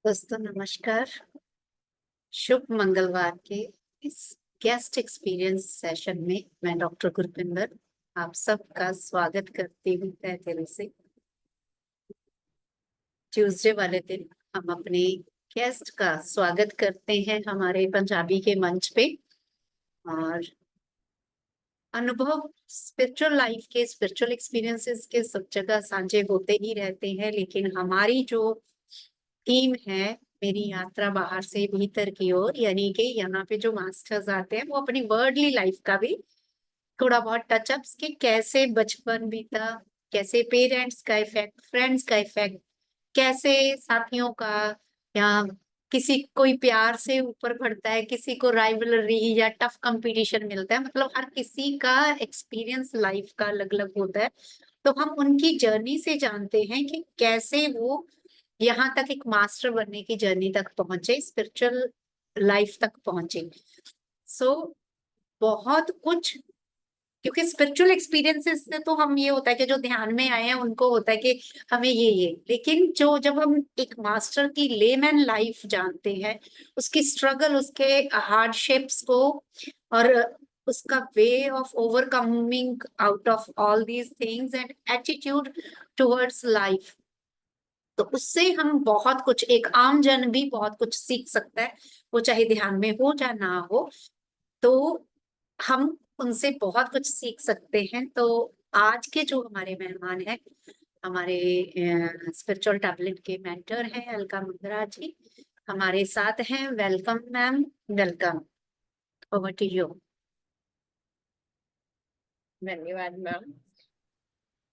दोस्तों नमस्कार। शुभ मंगलवार के इस गेस्ट एक्सपीरियंस सेशन में मैं डॉक्टर गुरपिंदर आप सबका स्वागत करती हूँ तहे दिल से। ट्यूसडे वाले दिन हम अपने गेस्ट का स्वागत करते हैं हमारे पंजाबी के मंच पे। और अनुभव स्पिरिचुअल लाइफ के, स्पिरिचुअल एक्सपीरियंसेस के सब जगह साझे होते ही रहते हैं, लेकिन हमारी जो थीम है मेरी यात्रा बाहर से भीतर की ओर, यानी कि यहाँ पे जो मास्टर्स आते हैं वो अपनी वर्ल्डली लाइफ का भी थोड़ा बहुत टचअप्स कि कैसे बचपन बीता, कैसे पेरेंट्स का इफेक्ट, फ्रेंड्स का इफेक्ट, कैसे साथियों का, या किसी कोई प्यार से ऊपर बढ़ता है, किसी को राइवलरी या टफ कंपटीशन मिलता है। मतलब हर किसी का एक्सपीरियंस लाइफ का अलग अलग होता है। तो हम उनकी जर्नी से जानते हैं कि कैसे वो यहाँ तक एक मास्टर बनने की जर्नी तक पहुंचे, स्पिरिचुअल लाइफ तक पहुंचे। सो बहुत कुछ, क्योंकि स्पिरिचुअल एक्सपीरियंसेस से तो हम ये होता है कि जो ध्यान में आए हैं उनको होता है कि हमें ये, लेकिन जो जब हम एक मास्टर की लेमैन लाइफ जानते हैं, उसकी स्ट्रगल, उसके हार्डशिप्स को, और उसका way of overcoming out of all these things and attitude towards life, तो उससे हम बहुत कुछ, एक आम जन भी बहुत कुछ सीख सकता है, वो चाहे ध्यान में हो या ना हो। तो हम उनसे बहुत कुछ सीख सकते हैं। तो आज के जो हमारे मेहमान हैं, हमारे स्पिरिचुअल टैबलेट के मेंटर हैं अलका मुंद्रा जी, हमारे साथ हैं। Welcome ma'am, welcome. Over to you. धन्यवाद मैम।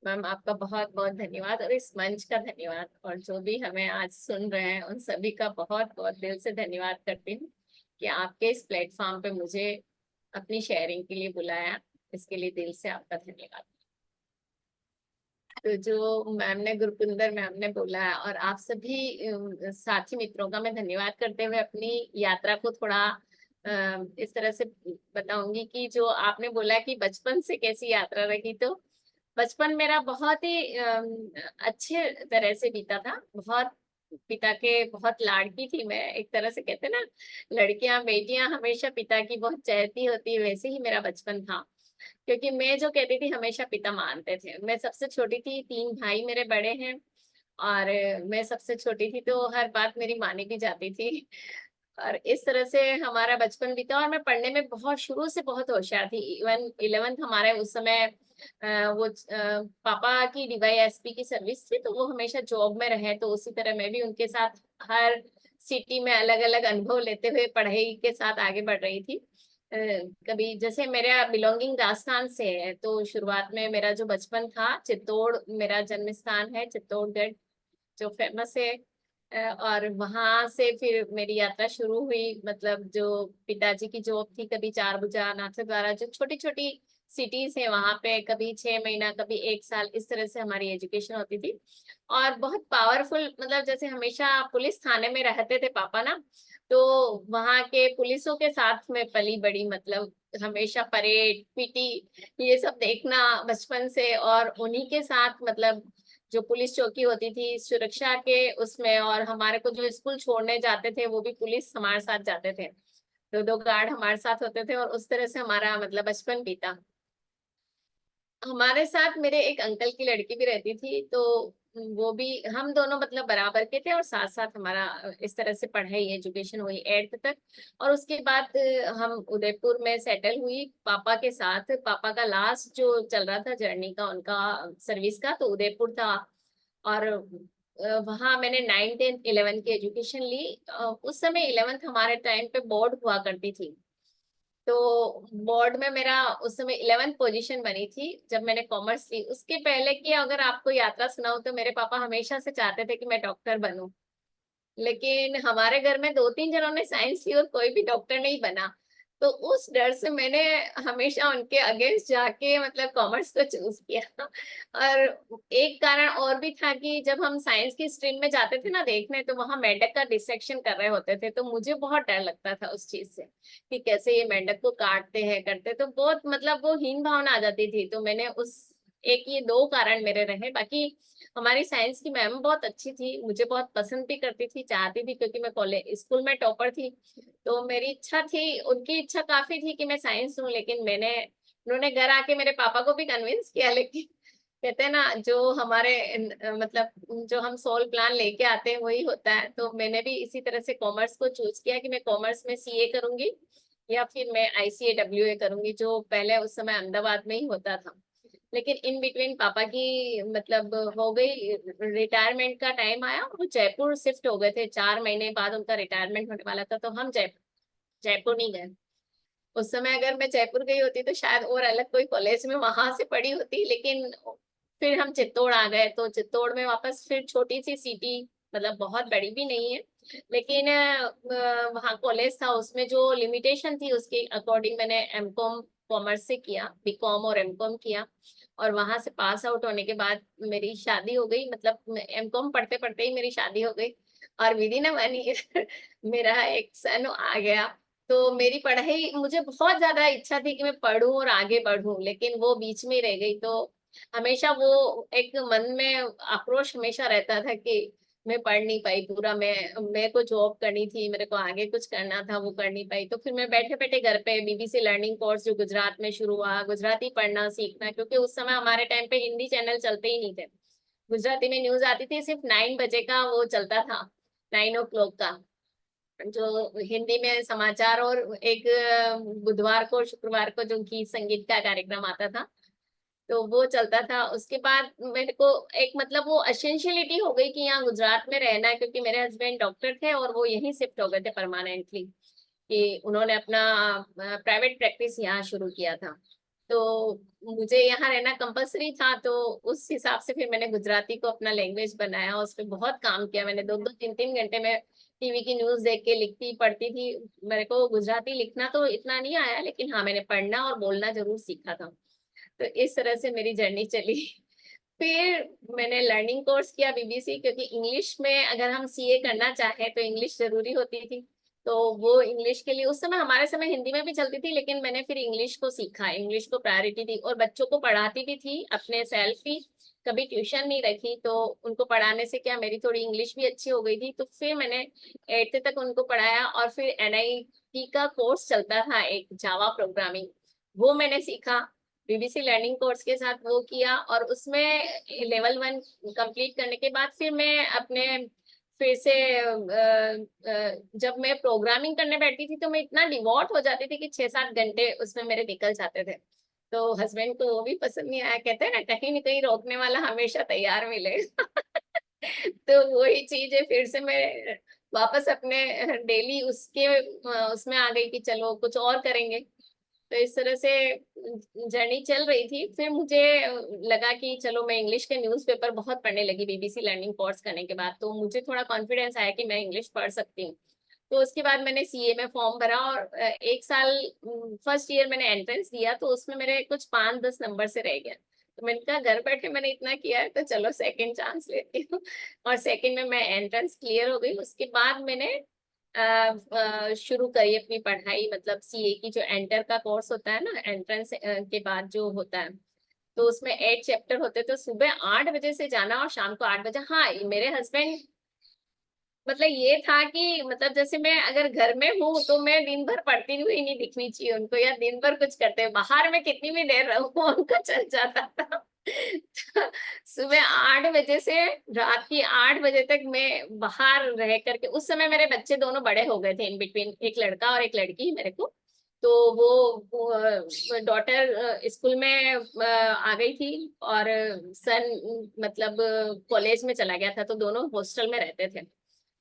मैम आपका बहुत बहुत धन्यवाद और इस मंच का धन्यवाद, और जो भी हमें आज सुन रहे हैं उन सभी का बहुत बहुत दिल से धन्यवाद करती हूँ कि आपके इस प्लेटफॉर्म पे मुझे अपनी शेयरिंग के लिए बुलाया। इसके लिए दिल से आपका धन्यवाद। तो जो मैम ने, गुरपिंदर मैम ने बोला है, और आप सभी साथी मित्रों का मैं धन्यवाद करते हुए अपनी यात्रा को थोड़ा इस तरह से बताऊंगी कि जो आपने बोला कि बचपन से कैसी यात्रा रही, तो बचपन मेरा बहुत ही अच्छे तरह से बीता था। बहुत पिता के बहुत लाड़की थी मैं, एक तरह से कहते हैं ना, लड़कियां बेटियां हमेशा पिता की बहुत चहेती होती है, वैसे ही मेरा बचपन था। क्योंकि मैं जो कहती थी हमेशा पिता मानते थे। मैं सबसे छोटी थी, तीन भाई मेरे बड़े हैं, और मैं सबसे छोटी थी, तो हर बात मेरी मानी भी जाती थी। और इस तरह से हमारा बचपन बीता, और मैं पढ़ने में बहुत शुरू से बहुत होशियार थी। इवन 11th हमारे उस समय पापा की डीवाईएसपी की सर्विस थी, तो वो हमेशा जॉब में रहे, तो उसी तरह मैं भी उनके साथ हर सिटी में अलग अलग अनुभव लेते हुए पढ़ाई के साथ आगे बढ़ रही थी। कभी जैसे मेरा बिलोंगिंग राजस्थान से है, तो शुरुआत में मेरा जो बचपन था, चित्तौड़ मेरा जन्म स्थान है, चित्तौड़गढ़ जो फेमस है। और वहां से फिर मेरी यात्रा शुरू हुई। मतलब जो पिताजी की जॉब थी, कभी चार भुजा, नाथद्वारा, जो छोटी छोटी सिटीज है वहां पे कभी 6 महीना, कभी 1 साल, इस तरह से हमारी एजुकेशन होती थी। और बहुत पावरफुल, मतलब जैसे हमेशा पुलिस थाने में रहते थे पापा ना, तो वहां के पुलिसों के साथ में पली बड़ी। मतलब हमेशा परेड, पीटी, ये सब देखना बचपन से, और उन्हीं के साथ, मतलब जो पुलिस चौकी होती थी सुरक्षा के उसमें, और हमारे को जो स्कूल छोड़ने जाते थे वो भी पुलिस हमारे साथ जाते थे, तो दो गार्ड हमारे साथ होते थे, और उस तरह से हमारा मतलब बचपन बीता। हमारे साथ मेरे एक अंकल की लड़की भी रहती थी, तो वो भी, हम दोनों मतलब बराबर के थे, और साथ साथ हमारा इस तरह से पढ़ाई एजुकेशन हुई 8th तक। और उसके बाद हम उदयपुर में सेटल हुई पापा के साथ। पापा का लास्ट जो चल रहा था जर्नी का, उनका सर्विस का, तो उदयपुर था। और वहाँ मैंने 9th 10th 11th की एजुकेशन ली। उस समय 11th हमारे टाइम पे बोर्ड हुआ करती थी, तो बोर्ड में मेरा उस समय 11th पोजीशन बनी थी जब मैंने कॉमर्स ली। उसके पहले की अगर आपको यात्रा सुनाऊं, तो मेरे पापा हमेशा से चाहते थे कि मैं डॉक्टर बनूं, लेकिन हमारे घर में दो तीन जनों ने साइंस ली और कोई भी डॉक्टर नहीं बना। तो उस डर से मैंने हमेशा उनके अगेंस्ट जाके मतलब कॉमर्स को चूज किया। और एक कारण और भी था कि जब हम साइंस की स्ट्रीम में जाते थे ना देखने, तो वहां मेंढक का डिसेक्शन कर रहे होते थे, तो मुझे बहुत डर लगता था उस चीज से कि कैसे ये मेंढक को काटते हैं करते, तो बहुत मतलब वो हीन भावना आ जाती थी। तो मैंने उस एक ये 2 कारण मेरे रहे। बाकी हमारी साइंस की मैम बहुत अच्छी थी, मुझे बहुत पसंद भी करती थी, चाहती थी, क्योंकि मैं कॉलेज स्कूल में टॉपर थी। तो मेरी इच्छा थी, उनकी इच्छा काफी थी कि मैं साइंस लूं, लेकिन उन्होंने घर आके मेरे पापा को भी कन्विंस किया, लेकिन कहते हैं ना, जो हमारे मतलब जो हम सोल प्लान लेके आते हैं वही होता है। तो मैंने भी इसी तरह से कॉमर्स को चूज किया कि मैं कॉमर्स में सीए करूंगी या फिर मैं ICAWA करूंगी, जो पहले उस समय अहमदाबाद में ही होता था। लेकिन इन बिटवीन पापा की मतलब हो गई, रिटायरमेंट का टाइम आया, वो जयपुर शिफ्ट हो गए थे। 4 महीने बाद उनका रिटायरमेंट होने वाला था, तो हम जयपुर नहीं गए। उस समय अगर मैं जयपुर गई होती तो शायद और अलग कोई कॉलेज में वहां से पढ़ी होती, लेकिन फिर हम चित्तौड़ आ गए। तो चित्तौड़ में वापस फिर छोटी सी सिटी, मतलब बहुत बड़ी भी नहीं है, लेकिन वहाँ कॉलेज था, उसमें जो लिमिटेशन थी उसके अकॉर्डिंग मैंने एमकॉम कॉमर्स से किया, बीकॉम और एमकॉम किया। और वहां से पास आउट होने के बाद मेरी शादी हो गई, मतलब एमकॉम पढ़ते पढ़ते ही मेरी शादी हो गई। और विद इन 1 ईयर मेरा एक सन आ गया। तो मेरी पढ़ाई, मुझे बहुत ज्यादा इच्छा थी कि मैं पढूं और आगे बढ़ूं, लेकिन वो बीच में ही रह गई। तो हमेशा वो एक मन में आक्रोश हमेशा रहता था कि मैं पढ़ नहीं पाई पूरा। मेरे को जॉब करनी थी, मेरे को आगे कुछ करना था, वो कर नहीं पाई। तो फिर मैं बैठे बैठे घर पे BBC लर्निंग कोर्स जो गुजरात में शुरू हुआ, गुजराती पढ़ना सीखना, क्योंकि उस समय हमारे टाइम पे हिंदी चैनल चलते ही नहीं थे। गुजराती में न्यूज आती थी, सिर्फ 9 बजे का वो चलता था, 9 o'clock का, जो हिंदी में समाचार, और एक बुधवार को शुक्रवार को जो गीत संगीत का कार्यक्रम आता था, तो वो चलता था। उसके बाद मेरे को एक मतलब वो एसेंशियलिटी हो गई कि यहाँ गुजरात में रहना है, क्योंकि मेरे हस्बैंड डॉक्टर थे और वो यहीं शिफ्ट हो गए थे परमानेंटली, कि उन्होंने अपना प्राइवेट प्रैक्टिस यहाँ शुरू किया था। तो मुझे यहाँ रहना कंपलसरी था, तो उस हिसाब से फिर मैंने गुजराती को अपना लैंग्वेज बनाया, उस पर बहुत काम किया मैंने। 2-2 3-3 घंटे में टीवी की न्यूज देख के लिखती पढ़ती थी। मेरे को गुजराती लिखना तो इतना नहीं आया, लेकिन हाँ, मैंने पढ़ना और बोलना जरूर सीखा था। तो इस तरह से मेरी जर्नी चली। फिर मैंने लर्निंग कोर्स किया BBC, क्योंकि इंग्लिश में अगर हम CA करना चाहें तो इंग्लिश जरूरी होती थी। तो वो इंग्लिश के लिए उस समय, हमारे समय हिंदी में भी चलती थी, लेकिन मैंने फिर इंग्लिश को सीखा, इंग्लिश को प्रायोरिटी दी, और बच्चों को पढ़ाती भी थी अपने सेल्फ ही, कभी ट्यूशन नहीं रखी। तो उनको पढ़ाने से क्या, मेरी थोड़ी इंग्लिश भी अच्छी हो गई थी। तो फिर मैंने 8th तक उनको पढ़ाया, और फिर NIT का कोर्स चलता था एक, जावा प्रोग्रामिंग, वो मैंने सीखा BBC लर्निंग कोर्स के साथ, वो किया। और उसमें लेवल 1 कंप्लीट करने के बाद फिर मैं अपने फिर से जब मैं प्रोग्रामिंग करने बैठती थी तो मैं इतना डिवोट हो जाती थी कि 6-7 घंटे उसमें मेरे निकल जाते थे। तो हस्बैंड को वो भी पसंद नहीं आया, कहते हैं ना, कहीं ना कहीं रोकने वाला हमेशा तैयार मिले। तो वही चीज है, फिर से मैं वापस अपने डेली उसमें आ गई कि चलो कुछ और करेंगे। तो इस तरह से जर्नी चल रही थी। फिर मुझे लगा कि चलो मैं इंग्लिश के न्यूज़पेपर बहुत पढ़ने लगी BBC लर्निंग कोर्स करने के बाद, तो मुझे थोड़ा कॉन्फिडेंस आया कि मैं इंग्लिश पढ़ सकती हूँ। तो उसके बाद मैंने CA में फॉर्म भरा, और 1 साल फर्स्ट ईयर मैंने एंट्रेंस दिया, तो उसमें मेरे कुछ 5-10 नंबर से रह गया। तो मैंने कहा घर बैठे मैंने इतना किया है, तो चलो सेकंड चांस लेती हूँ। और सेकंड में मैं एंट्रेंस क्लियर हो गई। उसके बाद मैंने शुरू करी अपनी पढ़ाई, मतलब CA की जो एंटर का कोर्स होता है ना, एंट्रेंस के बाद जो होता है, तो उसमें 8 चैप्टर होते, तो सुबह 8 बजे से जाना और शाम को 8 बजे। हाँ, मेरे हस्बैंड, मतलब ये था कि मतलब जैसे मैं अगर घर में हूँ तो मैं दिन भर पढ़ती हुई नहीं दिखनी चाहिए उनको, या दिन भर कुछ करते हुए, बाहर में कितनी भी देर रहूँ उनका चल जाता था। तो सुबह 8 बजे से रात की 8 बजे तक मैं बाहर रह करके, उस समय मेरे बच्चे दोनों बड़े हो गए थे, इन बिटवीन एक लड़का और एक लड़की मेरे को। तो वो डॉटर स्कूल में आ गई थी, और सन मतलब कॉलेज में चला गया था, तो दोनों हॉस्टल में रहते थे।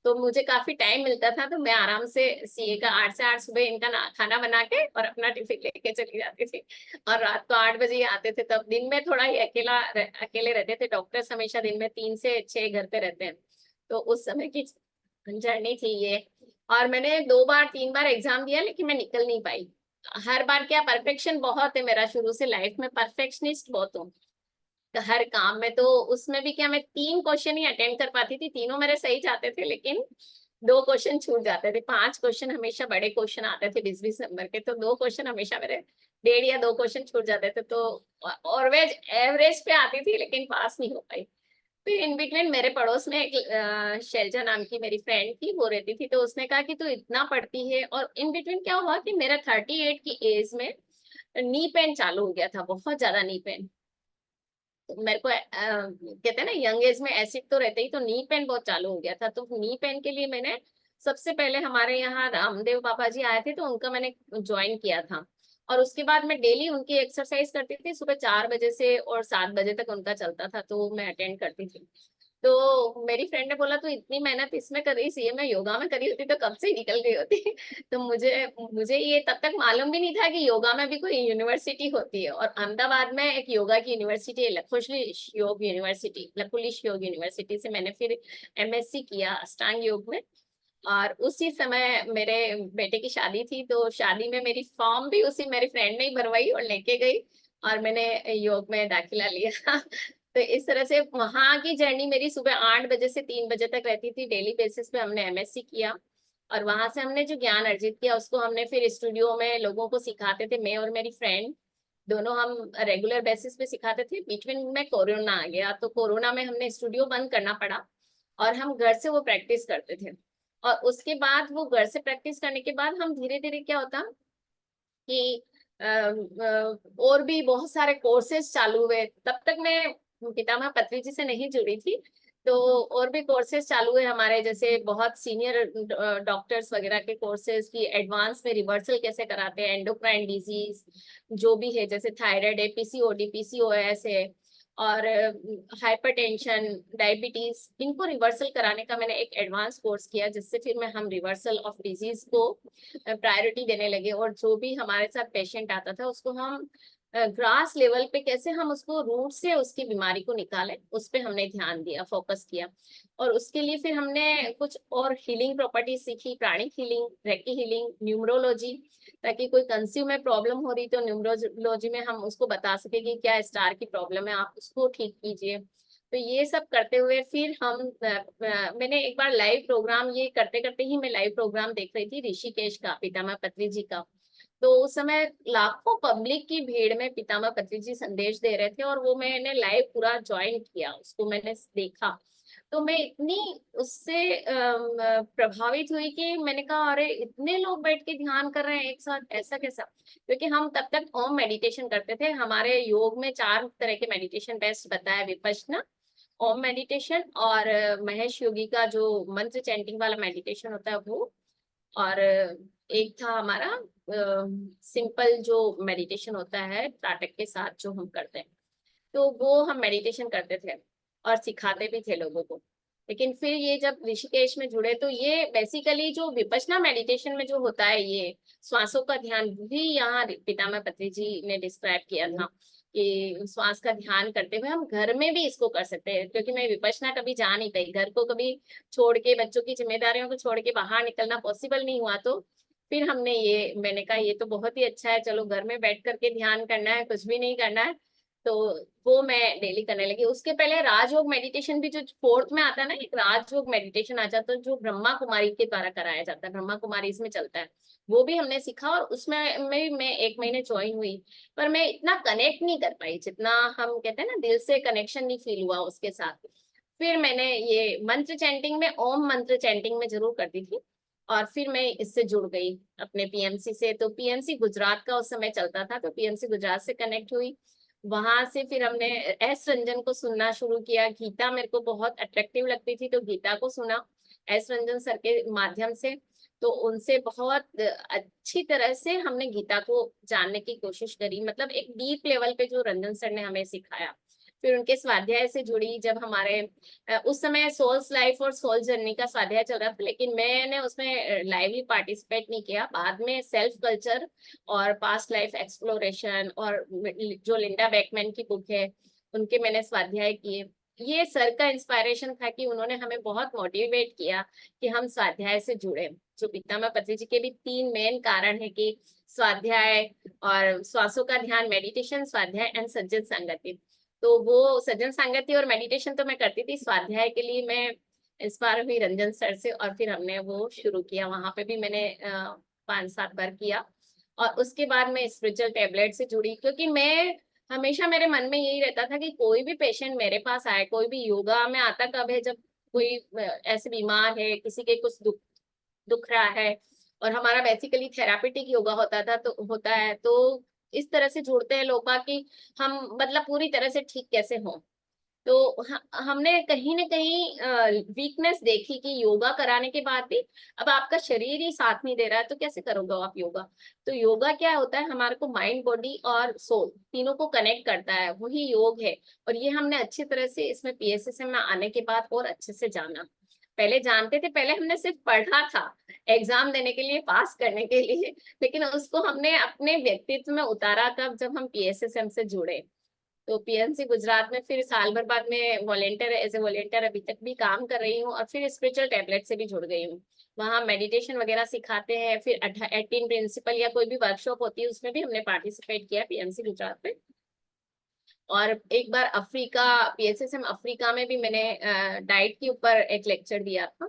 तो मुझे काफी टाइम मिलता था, तो मैं आराम से CA का 8 से 8 सुबह इनका खाना बना के और अपना टिफिन लेके चली जाती थी। और रात को 8 बजे ही आते थे। तब दिन में थोड़ा ही अकेले रहते थे, डॉक्टर्स हमेशा दिन में 3 से 6 घर पे रहते हैं। तो उस समय की जर्नी थी ये। और मैंने 2 बार 3 बार एग्जाम दिया, लेकिन मैं निकल नहीं पाई। हर बार क्या, परफेक्शन बहुत है मेरा, शुरू से लाइफ में परफेक्शनिस्ट बहुत हूँ हर काम में। तो उसमें भी क्या, मैं 3 क्वेश्चन ही अटेंड कर पाती थी, तीनों मेरे सही जाते थे, लेकिन 2 क्वेश्चन छूट जाते थे। 5 क्वेश्चन हमेशा बड़े क्वेश्चन आते थे 20-20 नंबर के, तो 2 क्वेश्चन हमेशा मेरे 1.5 या 2 क्वेश्चन छूट जाते थे, तो ऑलवेज एवरेज पे आती थी लेकिन पास नहीं हो पाई। फिर इन बिटवीन मेरे पड़ोस में एक शैलजा नाम की मेरी फ्रेंड थी, वो रहती थी, तो उसने कहा कि तू इतना पढ़ती है। और इन बिटवीन क्या हुआ कि मेरा 38 की एज में नी पेन चालू हो गया था, बहुत ज्यादा नी पेन। तो मेरे को कहते हैं ना यंग एज में एसिड तो रहते ही, तो नी पेन बहुत चालू हो गया था। तो नी पेन के लिए मैंने सबसे पहले हमारे यहाँ रामदेव बाबा जी आए थे, तो उनका मैंने ज्वाइन किया था। और उसके बाद मैं डेली उनकी एक्सरसाइज करती थी, सुबह 4 बजे से और 7 बजे तक उनका चलता था, तो मैं अटेंड करती थी। तो मेरी फ्रेंड ने बोला तू इतनी मेहनत इसमें कर रही सी, मैं योगा में करी होती तो कब से ही निकल गई होती। तो मुझे मुझे ये तब तक मालूम भी नहीं था कि योगा में भी कोई यूनिवर्सिटी होती है। और अहमदाबाद में एक योगा की यूनिवर्सिटी है, लकुलिश योग यूनिवर्सिटी, लकुलिश योग यूनिवर्सिटी से मैंने फिर एमएससी किया अष्टांग योग में। और उसी समय मेरे बेटे की शादी थी, तो शादी में मेरी फॉर्म भी उसी मेरी फ्रेंड ने ही भरवाई और लेके गई, और मैंने योग में दाखिला लिया। तो इस तरह से वहां की जर्नी मेरी सुबह 8 बजे से 3 बजे तक रहती थी, डेली बेसिस पे हमने एमएससी किया। और वहां से हमने जो ज्ञान अर्जित किया उसको हमने फिर स्टूडियो में लोगों को सिखाते थे, मैं और मेरी फ्रेंड दोनों हम रेगुलर बेसिस पे सिखाते थे। बीच में कोरोना आ गया, तो कोरोना में हमने स्टूडियो बंद करना पड़ा और हम घर से वो प्रैक्टिस करते थे। और उसके बाद वो घर से प्रैक्टिस करने के बाद हम धीरे धीरे क्या होता कि और भी बहुत सारे कोर्सेज चालू हुए। तब तक मैं पितामह पत्री जी से नहीं जुड़ी थी, तो और भी कोर्सेज चालू हुए हमारे, जैसे बहुत सीनियर डॉक्टर्स वगैरह के कोर्सेज की एडवांस में रिवर्सल कैसे कराते हैं, एंडोक्राइन डिजीज जो भी है, जैसे थायराइड है, पीसीओडी पीसीओएस है, और हाइपरटेंशन, डायबिटीज, इनको रिवर्सल कराने का मैंने एक एडवांस कोर्स किया, जिससे फिर मैं हम रिवर्सल ऑफ डिजीज को प्रायोरिटी देने लगे। और जो भी हमारे साथ पेशेंट आता था उसको हम ग्रास लेवल पे कैसे हम उसको रूट से उसकी बीमारी को निकालें, उस पे हमने ध्यान दिया, फोकस किया। और उसके लिए फिर हमने कुछ और हीलिंग प्रॉपर्टीज सीखी, pranic healing, recce healing, numerology, ताकि कोई कंसीव में प्रॉब्लम हो रही तो न्यूमरोलॉजी में हम उसको बता सके कि क्या स्टार की प्रॉब्लम है, आप उसको ठीक कीजिए। तो ये सब करते हुए फिर हम मैंने एक बार लाइव प्रोग्राम, ये करते करते ही मैं लाइव प्रोग्राम देख रही थी ऋषिकेश का, पितामह पत्री जी का। तो उस समय लाखों पब्लिक की भीड़ में पितामह पत्री जी संदेश दे रहे थे, और वो मैंने लाइव पूरा ज्वाइन किया, उसको मैंने देखा। तो मैं इतनी उससे प्रभावित हुई कि मैंने कहा अरे इतने लोग बैठ के ध्यान कर रहे हैं एक साथ, ऐसा कैसा। क्योंकि हम तब तक ओम मेडिटेशन करते थे, हमारे योग में 4 तरह के मेडिटेशन बेस्ट बताया, विपश्यना, ओम मेडिटेशन, और महेश योगी का जो मंत्र चैंटिंग वाला मेडिटेशन होता है वो, और एक था हमारा सिंपल जो मेडिटेशन होता है त्राटक के साथ जो हम करते हैं, तो वो हम मेडिटेशन करते थे और सिखाते भी थे लोगों को। लेकिन फिर ये जब ऋषिकेश में जुड़े, तो ये बेसिकली जो विपश्यना मेडिटेशन में जो होता है, ये श्वासों का ध्यान भी यहाँ पितामह पत्री जी ने डिस्क्राइब किया था कि श्वास का ध्यान करते हुए हम घर में भी इसको कर सकते हैं। क्योंकि मैं विपश्यना कभी जा नहीं पाई, घर को कभी छोड़ के, बच्चों की जिम्मेदारियों को छोड़ के बाहर निकलना पॉसिबल नहीं हुआ, तो फिर हमने ये, मैंने कहा ये तो बहुत ही अच्छा है, चलो घर में बैठ करके ध्यान करना है, कुछ भी नहीं करना है। तो वो मैं डेली करने लगी। उसके पहले राजयोग मेडिटेशन भी जो 4th में आता है ना, एक राजयोग मेडिटेशन आ जाता है जो ब्रह्मा कुमारी के द्वारा कराया जाता है, ब्रह्मा कुमारी इसमें चलता है, वो भी हमने सीखा। और उसमें मैं 1 महीने ज्वाइन हुई, पर मैं इतना कनेक्ट नहीं कर पाई जितना हम कहते हैं ना, दिल से कनेक्शन नहीं फील हुआ उसके साथ। फिर मैंने ये मंत्र चैंटिंग में, ओम मंत्र चैंटिंग में जरूर करती थी, और फिर मैं इससे जुड़ गई अपने पीएमसी से। तो पीएमसी गुजरात का उस समय चलता था, तो पीएमसी गुजरात से कनेक्ट हुई। वहां से फिर हमने एस रंजन को सुनना शुरू किया, गीता मेरे को बहुत अट्रैक्टिव लगती थी, तो गीता को सुना एस रंजन सर के माध्यम से। तो उनसे बहुत अच्छी तरह से हमने गीता को जानने की कोशिश करी, मतलब एक डीप लेवल पे जो रंजन सर ने हमें सिखाया। फिर उनके स्वाध्याय से जुड़ी, जब हमारे उस समय सोल्स लाइफ और सोल जर्नी का स्वाध्याय चल रहा था, लेकिन मैंने उसमें लाइवली पार्टिसिपेट नहीं किया। बाद में सेल्फ कल्चर और पास्ट लाइफ एक्सप्लोरेशन, और जो लिंडा बैकमैन की बुक है उनके मैंने स्वाध्याय किए। ये सर का इंस्पायरेशन था कि उन्होंने हमें बहुत मोटिवेट किया कि हम स्वाध्याय से जुड़े। जो पितामह पत्री जी के भी 3 मेन कारण है कि स्वाध्याय और श्वासों का ध्यान, मेडिटेशन, स्वाध्याय एंड सज्जन संगति। तो वो सज्जन संगति और मेडिटेशन तो मैं करती थी, स्वाध्याय के लिए मैं इंस्पायर हुई रंजन सर से, और फिर हमने वो शुरू किया। वहां पे भी मैंने 5-7 बार किया, और उसके बाद मैं स्पिरिचुअल टैबलेट से जुड़ी, क्योंकि मैं हमेशा मेरे मन में यही रहता था कि कोई भी पेशेंट मेरे पास आए, कोई भी योगा में आता कब है, जब कोई ऐसे बीमार है, किसी के कुछ दुख दुख रहा है, और हमारा बेसिकली थेरापेटिक योगा होता है, तो इस तरह से जुड़ते हैं लोग कि हम मतलब पूरी तरह से ठीक कैसे हों। तो हमने कहीं ना कहीं वीकनेस देखी कि योगा कराने के बाद भी अब आपका शरीर ही साथ नहीं दे रहा है, तो कैसे करोगे आप योगा। तो योगा क्या होता है, हमारे को माइंड, बॉडी और सोल तीनों को कनेक्ट करता है, वही योग है। और ये हमने अच्छी तरह से इसमें पीएसएसएम में आने के बाद और अच्छे से जाना। पहले जानते थे, पहले हमने सिर्फ पढ़ा था एग्जाम देने के लिए, पास करने के लिए, लेकिन उसको हमने अपने व्यक्तित्व में उतारा कब, जब हम पीएसएसएम से जुड़े। तो पीएमसी गुजरात में फिर साल भर बाद में वॉलेंटियर, एज ए वॉलेंटियर अभी तक भी काम कर रही हूँ, और फिर स्पिरिचुअल टैबलेट से भी जुड़ गई हूँ। वहाँ मेडिटेशन वगैरह सिखाते हैं, फिर 18 प्रिंसिपल या कोई भी वर्कशॉप होती है उसमें भी हमने पार्टिसिपेट किया पीएमसी गुजरात में। और एक बार अफ्रीका, पीएसएसएम अफ्रीका में भी मैंने डाइट के ऊपर एक लेक्चर दिया था।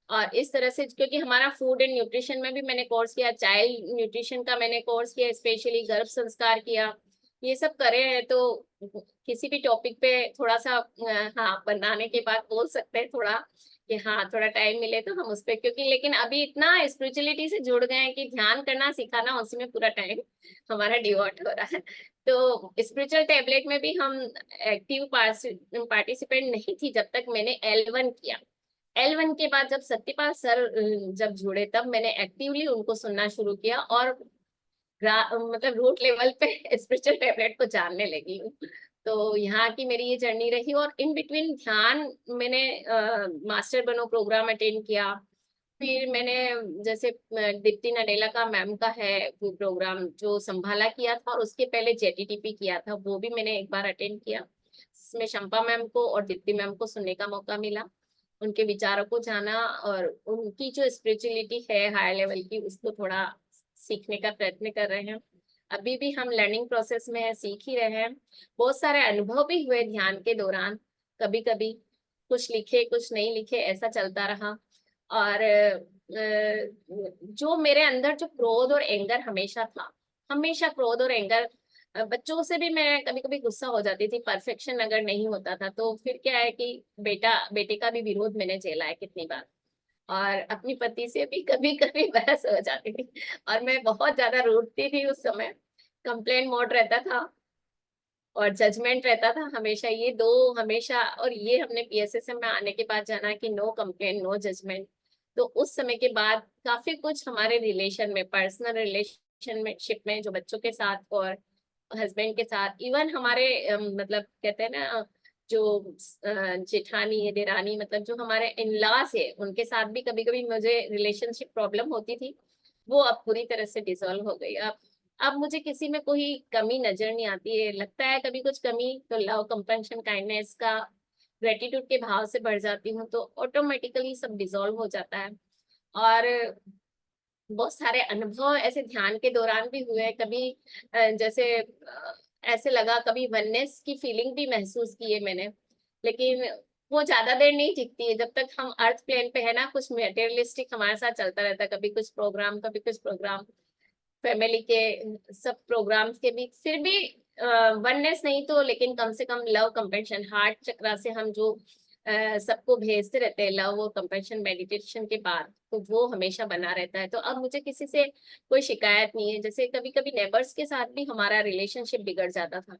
और इस तरह से, क्योंकि हमारा फूड एंड न्यूट्रिशन में भी मैंने कोर्स किया, चाइल्ड न्यूट्रिशन का मैंने कोर्स किया, स्पेशली गर्भ संस्कार किया, ये सब करे हैं। तो किसी भी टॉपिक पे थोड़ा सा हाँ बनाने के बाद बोल सकते हैं थोड़ा कि हाँ थोड़ा टाइम मिले तो हम उस पे, क्योंकि लेकिन अभी इतना स्पिरिचुअलिटी से जुड़ गए हैं कि ध्यान करना सिखाना उसी में पूरा टाइम हमारा डिवोट हो रहा है। तो स्पिरिचुअल टैबलेट में भी हम एक्टिव पार्टिसिपेंट नहीं थी जब तक मैंने L1 किया। L1 के बाद जब सत्यपाल सर जब जुड़े, तब मैंने एक्टिवली उनको सुनना शुरू किया, और मतलब रूट लेवल पे स्पिरिचुअल टैबलेट को जानने लगी हूँ। तो यहाँ की मेरी ये जर्नी रही। और इन बिटवीन ध्यान मैंने मास्टर बनो प्रोग्राम अटेंड किया। फिर मैंने जैसे दीप्ति नडेला का मैम का है वो प्रोग्राम जो संभाला किया था, और उसके पहले जेटीटीपी किया था, वो भी मैंने एक बार अटेंड किया, जिसमें शंपा मैम को और दीप्ति मैम को सुनने का मौका मिला, उनके विचारों को जाना, और उनकी जो स्पिरिचुअलिटी है हाई लेवल की उसको थोड़ा सीखने का प्रयत्न कर रहे हैं। अभी भी हम लर्निंग प्रोसेस में है, सीख ही रहे हैं। बहुत सारे अनुभव भी हुए ध्यान के दौरान, कभी कभी कुछ लिखे कुछ नहीं लिखे ऐसा चलता रहा। और जो मेरे अंदर जो क्रोध और एंगर हमेशा था, हमेशा क्रोध और एंगर, बच्चों से भी मैं कभी कभी गुस्सा हो जाती थी, परफेक्शन अगर नहीं होता था तो। फिर क्या है कि बेटे का भी विरोध मैंने झेला है कितनी बार, और अपनी पति से भी कभी कभी बहस हो जाती थी, और मैं बहुत ज्यादा रूठती थी उस समय। कंप्लेन मोड रहता था और जजमेंट रहता था हमेशा, ये दो हमेशा। और ये हमने पीएसएसएम में आने के बाद जाना कि नो कंप्लेन नो जजमेंट। तो उस समय के बाद काफी कुछ हमारे रिलेशन में, पर्सनल रिलेशनशिप में, जो बच्चों के साथ और हस्बैंड के साथ, इवन हमारे मतलब कहते हैं ना जो जेठानी है, देरानी, मतलब जो हमारे इन-लॉज है, उनके साथ भी कभी कभी मुझे रिलेशनशिप प्रॉब्लम होती थी। वो अब पूरी तरह से डिसॉल्व हो गई। अब मुझे किसी में कोई कमी नजर नहीं आती है। लगता है कभी कुछ कमी तो लव, कंपैशन, काइंडनेस का, ग्रेटिट्यूड के भाव से बढ़ जाती हूँ, तो ऑटोमेटिकली सब डिसॉल्व हो जाता है। और बहुत सारे अनुभव ऐसे ध्यान के दौरान भी हुए हैं। कभी जैसे ऐसे लगा, कभी वननेस की फीलिंग भी महसूस की है मैंने, लेकिन वो ज्यादा देर नहीं टिकती है। जब तक हम अर्थ प्लेन पे है ना, कुछ मटेरियलिस्टिक हमारे साथ चलता रहता है, कभी कुछ प्रोग्राम कभी कुछ प्रोग्राम, फैमिली के सब प्रोग्राम्स के बीच फिर भी वननेस नहीं तो, लेकिन कम से कम लव, कंपैशन, हार्ट चक्रा से हम जो सबको भेजते रहते हैं लव और कंपैशन मेडिटेशन के बाद, तो वो हमेशा बना रहता है। तो अब मुझे किसी से कोई शिकायत नहीं है। जैसे कभी कभी नेबर्स के साथ भी हमारा रिलेशनशिप बिगड़ जाता था,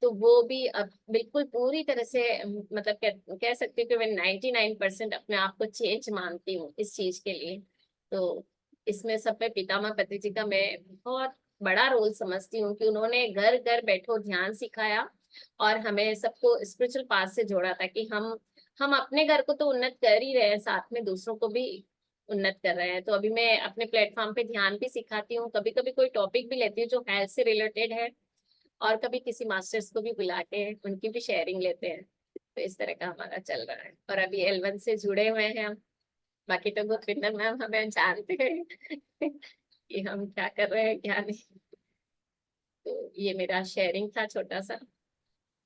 तो वो भी अब बिल्कुल पूरी तरह से मतलब कह सकती हूँ कि मैं 99% अपने आप को चेंज मानती हूँ इस चीज के लिए। तो इसमें सब में पितामह पति जी का मैं बहुत बड़ा रोल समझती हूँ कि उन्होंने घर घर बैठो ध्यान सिखाया, और हमें सबको स्पिरिचुअल पाथ से जोड़ा, ताकि हम अपने घर को तो उन्नत कर ही रहे हैं, साथ में दूसरों को भी उन्नत कर रहे हैं। तो अभी मैं अपने प्लेटफॉर्म पे ध्यान भी सिखाती हूँ, कभी कभी कोई टॉपिक भी लेती हूँ जो हेल्थ से रिलेटेड है, और कभी किसी मास्टर्स को भी बुला के उनकी भी शेयरिंग लेते हैं। तो इस तरह का हमारा चल रहा है, और अभी L1 से जुड़े हुए हैं हम। बाकी तो गुरपिंदर मैम हमें जानते हैं कि हम क्या कर रहे हैं क्या नहीं। तो ये मेरा शेयरिंग था छोटा सा,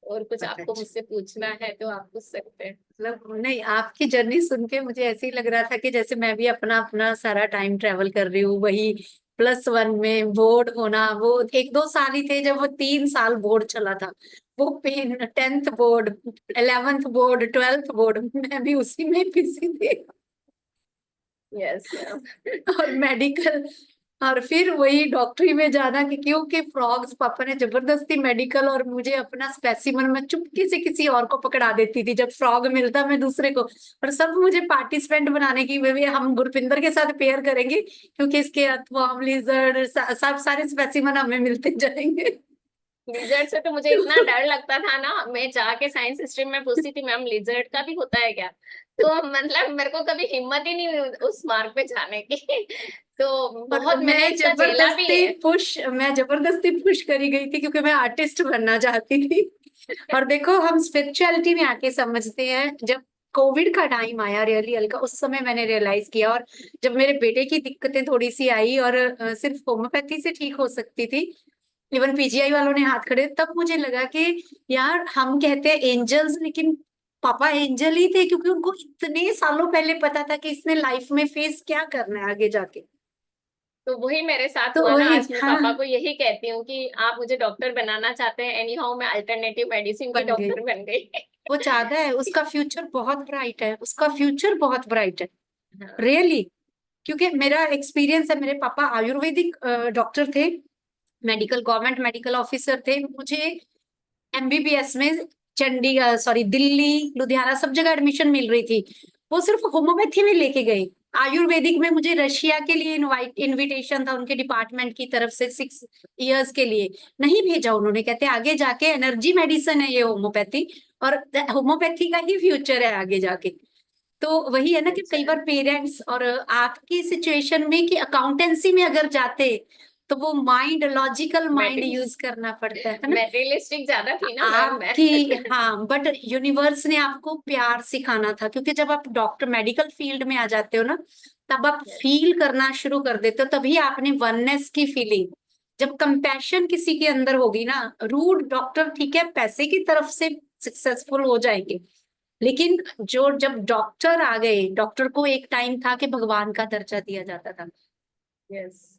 और कुछ बहुत आपको अच्छा। मुझसे पूछना है तो आप पूछ सकते हैं। मतलब नहीं, आपकी जर्नी सुन के मुझे ऐसे ही लग रहा था कि जैसे मैं भी अपना अपना सारा टाइम ट्रेवल कर रही हूँ, वही +1 में बोर्ड होना, वो 1-2 साल ही थे जब वो 3 साल बोर्ड चला था। वो pen 10th board, 11th board, 12th board, मैं भी उसी में बिजी थी। Yes ma'am. और मेडिकल, और फिर वही डॉक्टरी में जाना कि क्योंकि फ्रॉग्स पापा ने जबरदस्ती मेडिकल, और मुझे अपना स्पेसिमन में चुपके से किसी और को पकड़ा देती थी, जब फ्रॉग मिलता मैं दूसरे को, और सब मुझे पार्टिसिपेंट बनाने की, वे हम गुरपिंदर के साथ पेयर करेंगे क्योंकि इसके अर्थवर्म, लिजर्ड, सब सारे स्पेसिमन हमें मिलते जाएंगे। लिजर्ड से तो मुझे इतना डर लगता था ना, मैं जाके साइंस स्ट्रीम में पूछती थी मैम लिजर्ड का भी होता है क्या, तो मतलब मेरे को कभी हिम्मत ही नहीं हुई उस मार्ग पे जाने की। तो बहुत मैंने इसका झेला भी है। मैं जबरदस्ती पुश करी गई थी क्योंकि मैं आर्टिस्ट बनना चाहती थी। और देखो हम स्पिरिचुअलिटी में आके समझते हैं, जब कोविड का टाइम आया रियली अलका, उस समय मैंने रियलाइज किया, और जब मेरे बेटे की दिक्कतें थोड़ी सी आई और सिर्फ होम्योपैथी से ठीक हो सकती थी, इवन पीजीआई वालों ने हाथ खड़े, तब मुझे लगा कि यार हम कहते हैं एंजल्स, लेकिन पापा एंजल ही थे क्योंकि उनको इतने सालों पहले पता था कि इसने लाइफ में फेस क्या करना है आगे जाके। तो वही मेरे साथ तो हुआ ना, वही, आज मैं हाँ, पापा को यही कहती हूँ कि आप मुझे डॉक्टर बनाना चाहते हैं, एनी हाउ मैं अल्टरनेटिव मेडिसिन की बन गई। डॉक्टर बन गई। वो चाहता है, उसका फ्यूचर बहुत ब्राइट है, उसका फ्यूचर बहुत ब्राइट है हाँ। रियली। क्योंकि मेरा एक्सपीरियंस है, मेरे पापा आयुर्वेदिक डॉक्टर थे, मेडिकल, गवर्नमेंट मेडिकल ऑफिसर थे। मुझे एमबीबीएस में चंडीगढ़, सॉरी, दिल्ली, लुधियाना, सब जगह एडमिशन मिल रही थी, वो सिर्फ होम्योपैथी में लेके गए। आयुर्वेदिक में मुझे रशिया के लिए इनविटेशन था उनके डिपार्टमेंट की तरफ से 6 इयर्स के लिए, नहीं भेजा उन्होंने, कहते आगे जाके एनर्जी मेडिसिन है ये होम्योपैथी, और होम्योपैथी का ही फ्यूचर है आगे जाके। तो वही है ना कि अच्छा कई बार पेरेंट्स, और आपकी सिचुएशन में कि अकाउंटेंसी में अगर जाते तो वो माइंड, लॉजिकल माइंड यूज करना पड़ता है ना मेटेरियलिस्टिक ज्यादा थी ना मैम मैं। आपकी। हाँ, बट यूनिवर्स ने आपको प्यार सिखाना था, क्योंकि जब आप डॉक्टर मेडिकल फील्ड में आ जाते हो ना, तब आप फील करना शुरू कर देते हो, तभी आपने वननेस की फीलिंग, जब कंपैशन किसी के अंदर होगी ना, रूड डॉक्टर ठीक है पैसे की तरफ से सक्सेसफुल हो जाएंगे, लेकिन जो जब डॉक्टर आ गए, डॉक्टर को एक टाइम था कि भगवान का दर्जा दिया जाता था यस।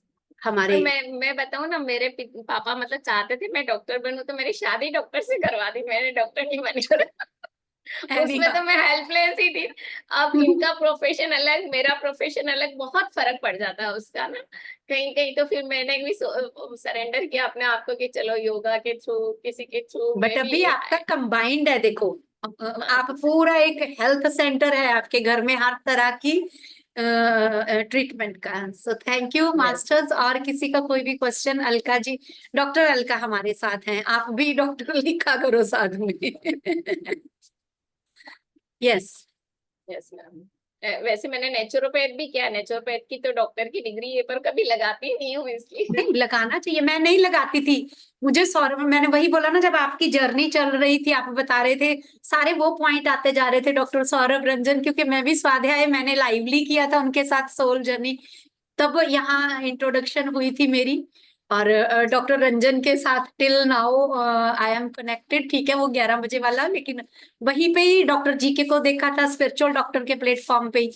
और हमारे। मैं बताऊं ना, मेरे पापा मतलब चाहते थे मैं डॉक्टर बनूं, तो मेरी शादी डॉक्टर से करवा दी, मैंने डॉक्टर नहीं बनी। अरे उसमें तो वाह। मैं हेल्पलेस ही थी। अब इनका प्रोफेशन अलग, मेरा प्रोफेशन अलग, बहुत फर्क पड़ जाता है उसका ना। कहीं कहीं तो फिर मैंने भी सरेंडर किया अपने आप को कि चलो योगा के थ्रू, किसी के थ्रू बट मैं भी। अभी आपका कंबाइंड है, देखो आप पूरा एक हेल्थ सेंटर है आपके घर में, हर तरह की ट्रीटमेंट का। सो थैंक यू यस। मास्टर्स। और किसी का कोई भी क्वेश्चन? अलका जी, डॉक्टर अलका हमारे साथ हैं, आप भी डॉक्टर लिखा करो साथ में। यस। Yes ma'am. वैसे मैंने नेचुरोपैथ भी किया, नेचुरोपैथ की तो डॉक्टर की डिग्री है, पर कभी लगाती नहीं हूँ इसलिए। नहीं लगाना चाहिए, मैं नहीं लगाती थी। मुझे सौरभ, मैंने वही बोला ना, जब आपकी जर्नी चल रही थी, आप बता रहे थे, सारे वो पॉइंट आते जा रहे थे, डॉक्टर सौरभ रंजन, क्योंकि मैं भी स्वाध्याय मैंने लाइवली किया था उनके साथ, सोल जर्नी, तब यहाँ इंट्रोडक्शन हुई थी मेरी। और डॉक्टर रंजन के साथ till now I am connected, ठीक है, वो 11 बजे वाला, लेकिन वहीं पे ही डॉक्टर जीके को देखा था स्पिरिचुअल डॉक्टर के प्लेटफॉर्म पे ही।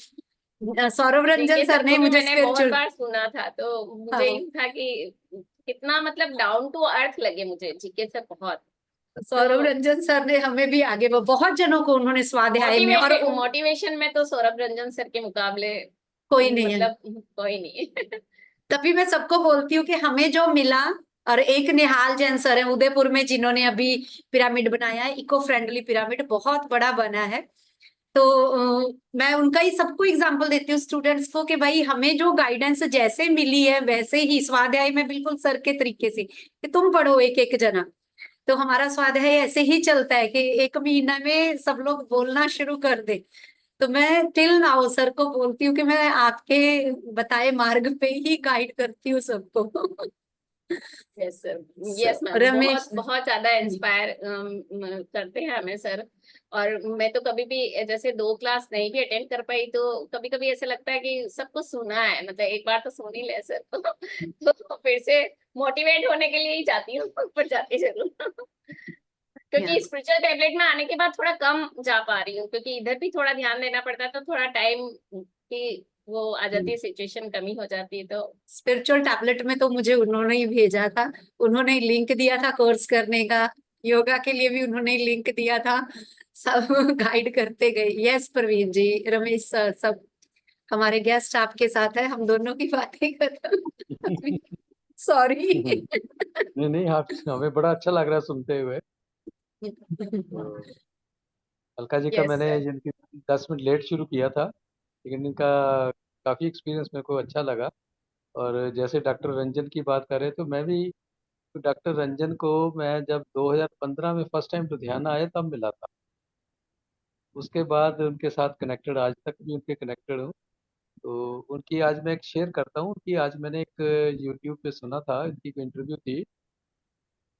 Saurabh Ranjan GK sir sir ने को भी मुझे मैंने बहुत स्पिरिचुअल, बार सुना था, तो मुझे हाँ, यूं था कि कितना मतलब डाउन टू अर्थ लगे मुझे जीके सर बहुत। सौरभ तो रंजन सर ने हमें भी आगे, वो बहुत जनों को उन्होंने स्वाध्याय में, और मोटिवेशन में तो सौरभ रंजन सर के मुकाबले कोई नहीं है। मतलब कोई नहीं। तभी मैं सबको बोलती हूँ कि हमें जो मिला, और एक निहाल जैन सर है उदयपुर में, जिन्होंने अभी पिरामिड बनाया है, इको फ्रेंडली पिरामिड बहुत बड़ा बना है। तो मैं उनका ही सबको एग्जांपल देती हूँ स्टूडेंट्स को कि भाई हमें जो गाइडेंस जैसे मिली है वैसे ही स्वाध्याय में, बिल्कुल सर के तरीके से कि तुम पढ़ो एक एक जना। तो हमारा स्वाध्याय ऐसे ही चलता है कि 1 महीना में सब लोग बोलना शुरू कर दे। तो मैं टिल नाउ सर को बोलती हूँ कि मैं आपके बताए मार्ग पे ही गाइड करती हूँ सबको। Yes sir. So, yes ma'am, Ramesh, बहुत बहुत ज्यादा इंस्पायर करते हैं हमें सर। और मैं तो कभी भी जैसे 2 क्लास नहीं भी अटेंड कर पाई, तो कभी कभी ऐसा लगता है कि सब कुछ सुना है, मतलब एक बार तो सुन ही ले सर। तो फिर से मोटिवेट होने के लिए ही जाती हूँ, पर जाती जरूर। या क्योंकि स्पिरिचुअल टैबलेट में आने के बाद थोड़ा कम जा पा रही हूँ, क्योंकि इधर भी थोड़ा ध्यान देना पड़ता है, तो थोड़ा टाइम की वो आ जाती है, सिचुएशन कमी हो जाती है, तो स्पिरिचुअल टैबलेट में तो मुझे उन्होंने ही भेजा था, उन्होंने ही लिंक दिया था कोर्स करने का, योगा के लिए भी उन्होंने ही लिंक दिया था, सब गाइड करते गए। यस प्रवीण जी, रमेश सर, सब हमारे गेस्ट आपके साथ है, हम दोनों की बातें खत्म। सॉरी। नहीं नहीं, आप, हमें बड़ा अच्छा लग रहा है सुनते हुए। तो अलका जी का यस मैंने सर। जिनकी 10 मिनट लेट शुरू किया था, लेकिन इनका काफ़ी एक्सपीरियंस मेरे को अच्छा लगा। और जैसे डॉक्टर रंजन की बात करें तो मैं भी, डॉक्टर रंजन को मैं जब 2015 में फर्स्ट टाइम लुधियाना आया तब मिला था। उसके बाद उनके साथ कनेक्टेड, आज तक भी उनके कनेक्टेड हूँ। तो उनकी आज मैं एक शेयर करता हूँ कि आज मैंने एक यूट्यूब पे सुना था, उनकी एक इंटरव्यू थी।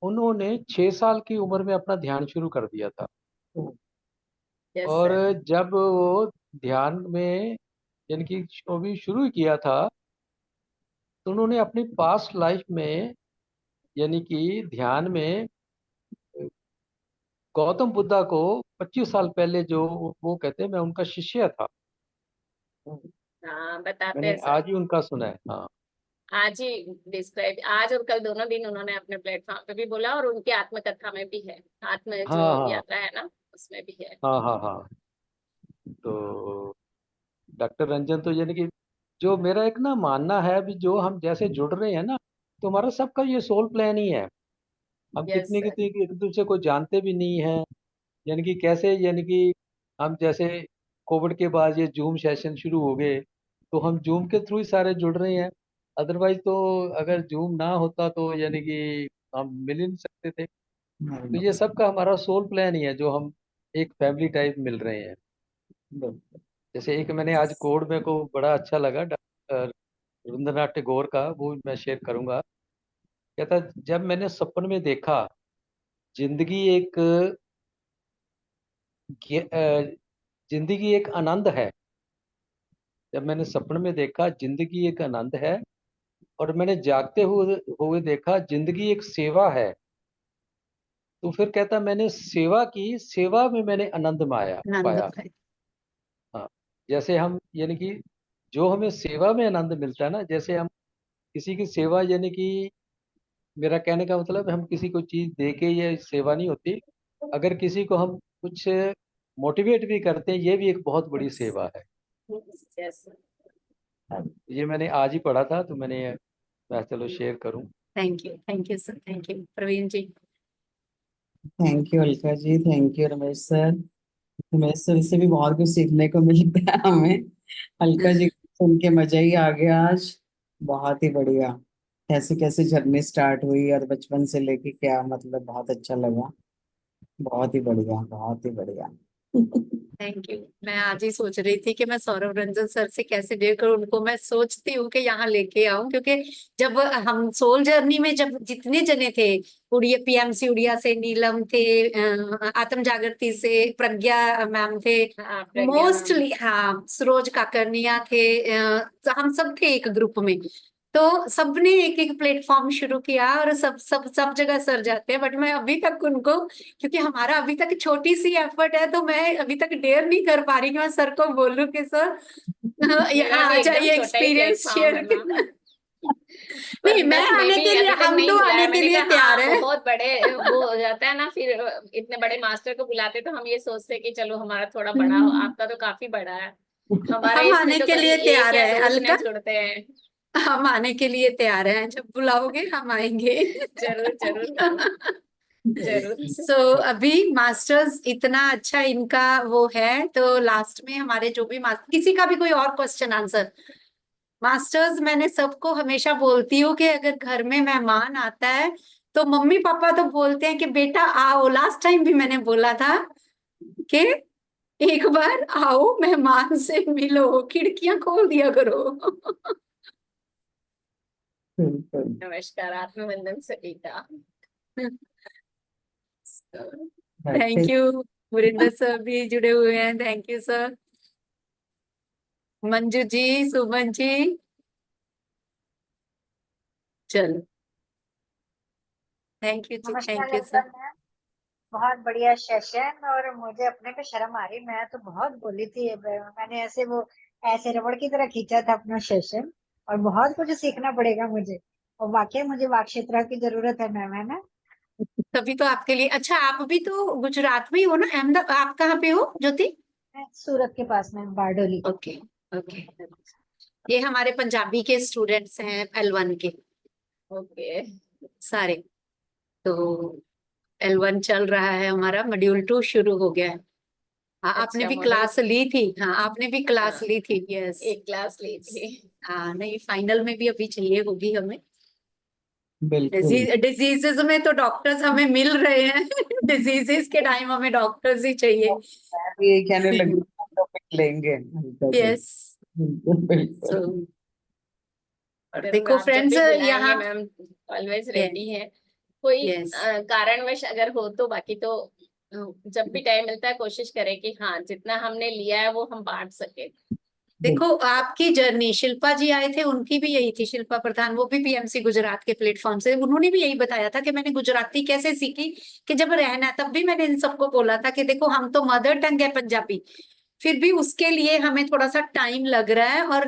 उन्होंने 6 साल की उम्र में अपना ध्यान शुरू कर दिया था। यस और सर। जब वो ध्यान में, यानी कि अभी शुरू ही किया था, तो उन्होंने अपनी पास्ट लाइफ में, यानी कि ध्यान में गौतम बुद्धा को 25 साल पहले, जो वो कहते हैं मैं उनका शिष्य था, हाँ, बताते मैंने हैं सर। आज ही उनका सुना है। हाँ आज ही डिस्क्राइब, आज और कल दोनों दिन उन्होंने अपने प्लेटफॉर्म पे भी बोला, और उनकी आत्मकथा में भी है, आत्म हाँ जो हाँ यात्रा है ना, उसमें भी है। हाँ हाँ हाँ। तो डॉक्टर रंजन तो, यानी कि जो मेरा एक ना मानना है, अभी जो हम जैसे जुड़ रहे हैं ना, तो हमारा सबका ये सोल प्लान ही है। हम यस कितनी सर। कितनी एक दूसरे को जानते भी नहीं है, यानी कि कैसे, यानी कि हम जैसे कोविड के बाद ये जूम सेशन शुरू हो गए, तो हम जूम के थ्रू ही सारे जुड़ रहे हैं। अदरवाइज तो अगर जूम ना होता तो यानी कि हम मिल ही नहीं सकते थे। तो ये सबका हमारा सोल प्लान ही है, जो हम एक फैमिली टाइप मिल रहे हैं। जैसे एक मैंने आज कोड में को बड़ा अच्छा लगा, रविंद्रनाथ टैगोर का, वो मैं शेयर करूंगा। कहता, जब मैंने सपन में देखा जिंदगी एक जिंदगी एक आनंद है, जब मैंने सपन में देखा जिंदगी एक आनंद है, और मैंने जागते हुए हुए देखा जिंदगी एक सेवा है, तो फिर कहता मैंने सेवा की, सेवा में मैंने आनंद माया आनंद पाया। भाई। हाँ, जैसे हम, यानी कि जो हमें सेवा में आनंद मिलता है ना, जैसे हम किसी की सेवा, यानी कि मेरा कहने का मतलब है, हम किसी को चीज दे के ये सेवा नहीं होती। अगर किसी को हम कुछ मोटिवेट भी करते हैं, ये भी एक बहुत बड़ी सेवा है। यस। ये मैंने आज ही पढ़ा था, तो मैं चलो शेयर करूं। Thank you sir, thank you Praveen ji. Thank you Alka ji, thank you Ramesh sir. Ramesh sir से भी बहुत कुछ सीखने को मिलता है हमें। अलका जी को सुन के मजा ही आ गया आज। बहुत ही बढ़िया। कैसे कैसे जर्नी स्टार्ट हुई और बचपन से लेके क्या, मतलब बहुत अच्छा लगा। बहुत ही बढ़िया, बहुत ही बढ़िया। Thank you. मैं आज ही सोच रही थी कि मैं सौरभ रंजन सर से कैसे डील करूं, उनको मैं सोचती हूँ कि यहाँ लेके आऊं, क्योंकि जब हम सोल जर्नी में जब जितने जने थे, उड़िया पीएमसी उड़िया से नीलम थे, आत्म जागृति से प्रज्ञा मैम थे, हाँ, प्रज्ञा मैम। मोस्टली हाँ सरोज काकरनिया थे, हम सब थे एक ग्रुप में। तो सबने एक एक प्लेटफॉर्म शुरू किया और सब जगह सर जाते हैं, बट मैं अभी तक उनको, क्योंकि हमारा अभी तक छोटी सी एफर्ट है, तो मैं अभी तक डेयर नहीं कर पा रही कि मैं सर को बोलूं कि सर मेरा यहाँ भी आ एकदम जाइए, छोटा ही एक्सपीरियंस प्लेटफॉर्म शेयर है मैम। करना। पर नहीं, मैं बस मैं आने भी के लिए, अभी तक हम नहीं तो आने बुलाया, के मैंने लिए कहा तैयार हाँ है। बहुत बड़े वो हो जाता है ना, फिर इतने बड़े मास्टर को बुलाते तो हम ये सोचते कि चलो हमारा थोड़ा बड़ा हो, आपका तो काफी बड़ा है। हमारे हम इसमें आने तो के कभी लिए एक तैयार या है दो जने अलका, जुड़ते हैं। हम आने के लिए तैयार हैं, जब बुलाओगे हम आएंगे। जरूर जरूर मैम, जरूर। सो अभी मास्टर्स इतना अच्छा इनका वो है, तो लास्ट में हमारे जो भी किसी का भी कोई और क्वेश्चन आंसर, मास्टर्स मैंने सबको हमेशा बोलती हूँ कि अगर घर में मेहमान आता है तो मम्मी पापा तो बोलते हैं कि बेटा आओ, लास्ट टाइम भी मैंने बोला था कि एक बार आओ, मेहमान से मिलो, खिड़कियां खोल दिया करो। बिल्कुल। नमस्कार, आत्मवंदन सभी का। Thank you. मुरिंदर सर भी जुड़े हुए हैं, thank you sir. Manju ji, Suman ji, चलो थैंक यू जी, नमस्कार thank you Lalita sir. Ma'am, बहुत बढ़िया सेशन। और मुझे अपने पे शर्म आ रही, मैं तो बहुत बोली थी। मैंने ऐसे वो ऐसे रबड़ की तरह खींचा था अपना सेशन, और बहुत कुछ सीखना पड़ेगा मुझे, और वाकई मुझे वाक क्षेत्र की जरूरत है मैम, है ना। तभी तो आपके लिए। अच्छा, आप भी तो गुजरात में ही हो ना? अहमदाबाद? आप कहाँ पे हो ज्योति? मैं सूरत के पास में बारडोली। Okay, okay. ये हमारे पंजाबी के स्टूडेंट्स हैं L1 के ओके। सारे। तो L1 चल रहा है हमारा, मॉड्यूल 2 शुरू हो गया है। हाँ, आपने अच्छा, भी मॉडल क्लास ली थी? हाँ, आपने भी क्लास हाँ, ली थी? यस। एक क्लास ली थी। हाँ, नहीं, फाइनल में भी अभी चाहिए होगी हमें। बिल्कुल। डिजीजेस में तो डॉक्टर्स हमें मिल रहे हैं। डिजीजेस के टाइम हमें डॉक्टर्स ही चाहिए। मैं भी यही कहने लगी, टॉपिक लेंगे अलका जी। यस। बिल्कुल बिल्कुल। सो और जरूर, देखो आप जब फ्रेंड्स, भी बुलाएंगे यहाँ। मैम, ऑलवेज यस, रेडी है। कोई यस। कारणवश अगर हो तो, बाकी तो जब भी टाइम मिलता है कोशिश करें कि हाँ, जितना हमने लिया है वो हम बांट सके। देखो, आपकी जर्नी, शिल्पा जी आए थे, उनकी भी यही थी, शिल्पा प्रधान, वो भी पीएमसी गुजरात के प्लेटफॉर्म से। उन्होंने भी यही बताया था कि मैंने गुजराती कैसे सीखी, कि जब रहना, तब भी मैंने इन सबको बोला था कि देखो, हम तो मदर टंग है पंजाबी, फिर भी उसके लिए हमें थोड़ा सा टाइम लग रहा है, और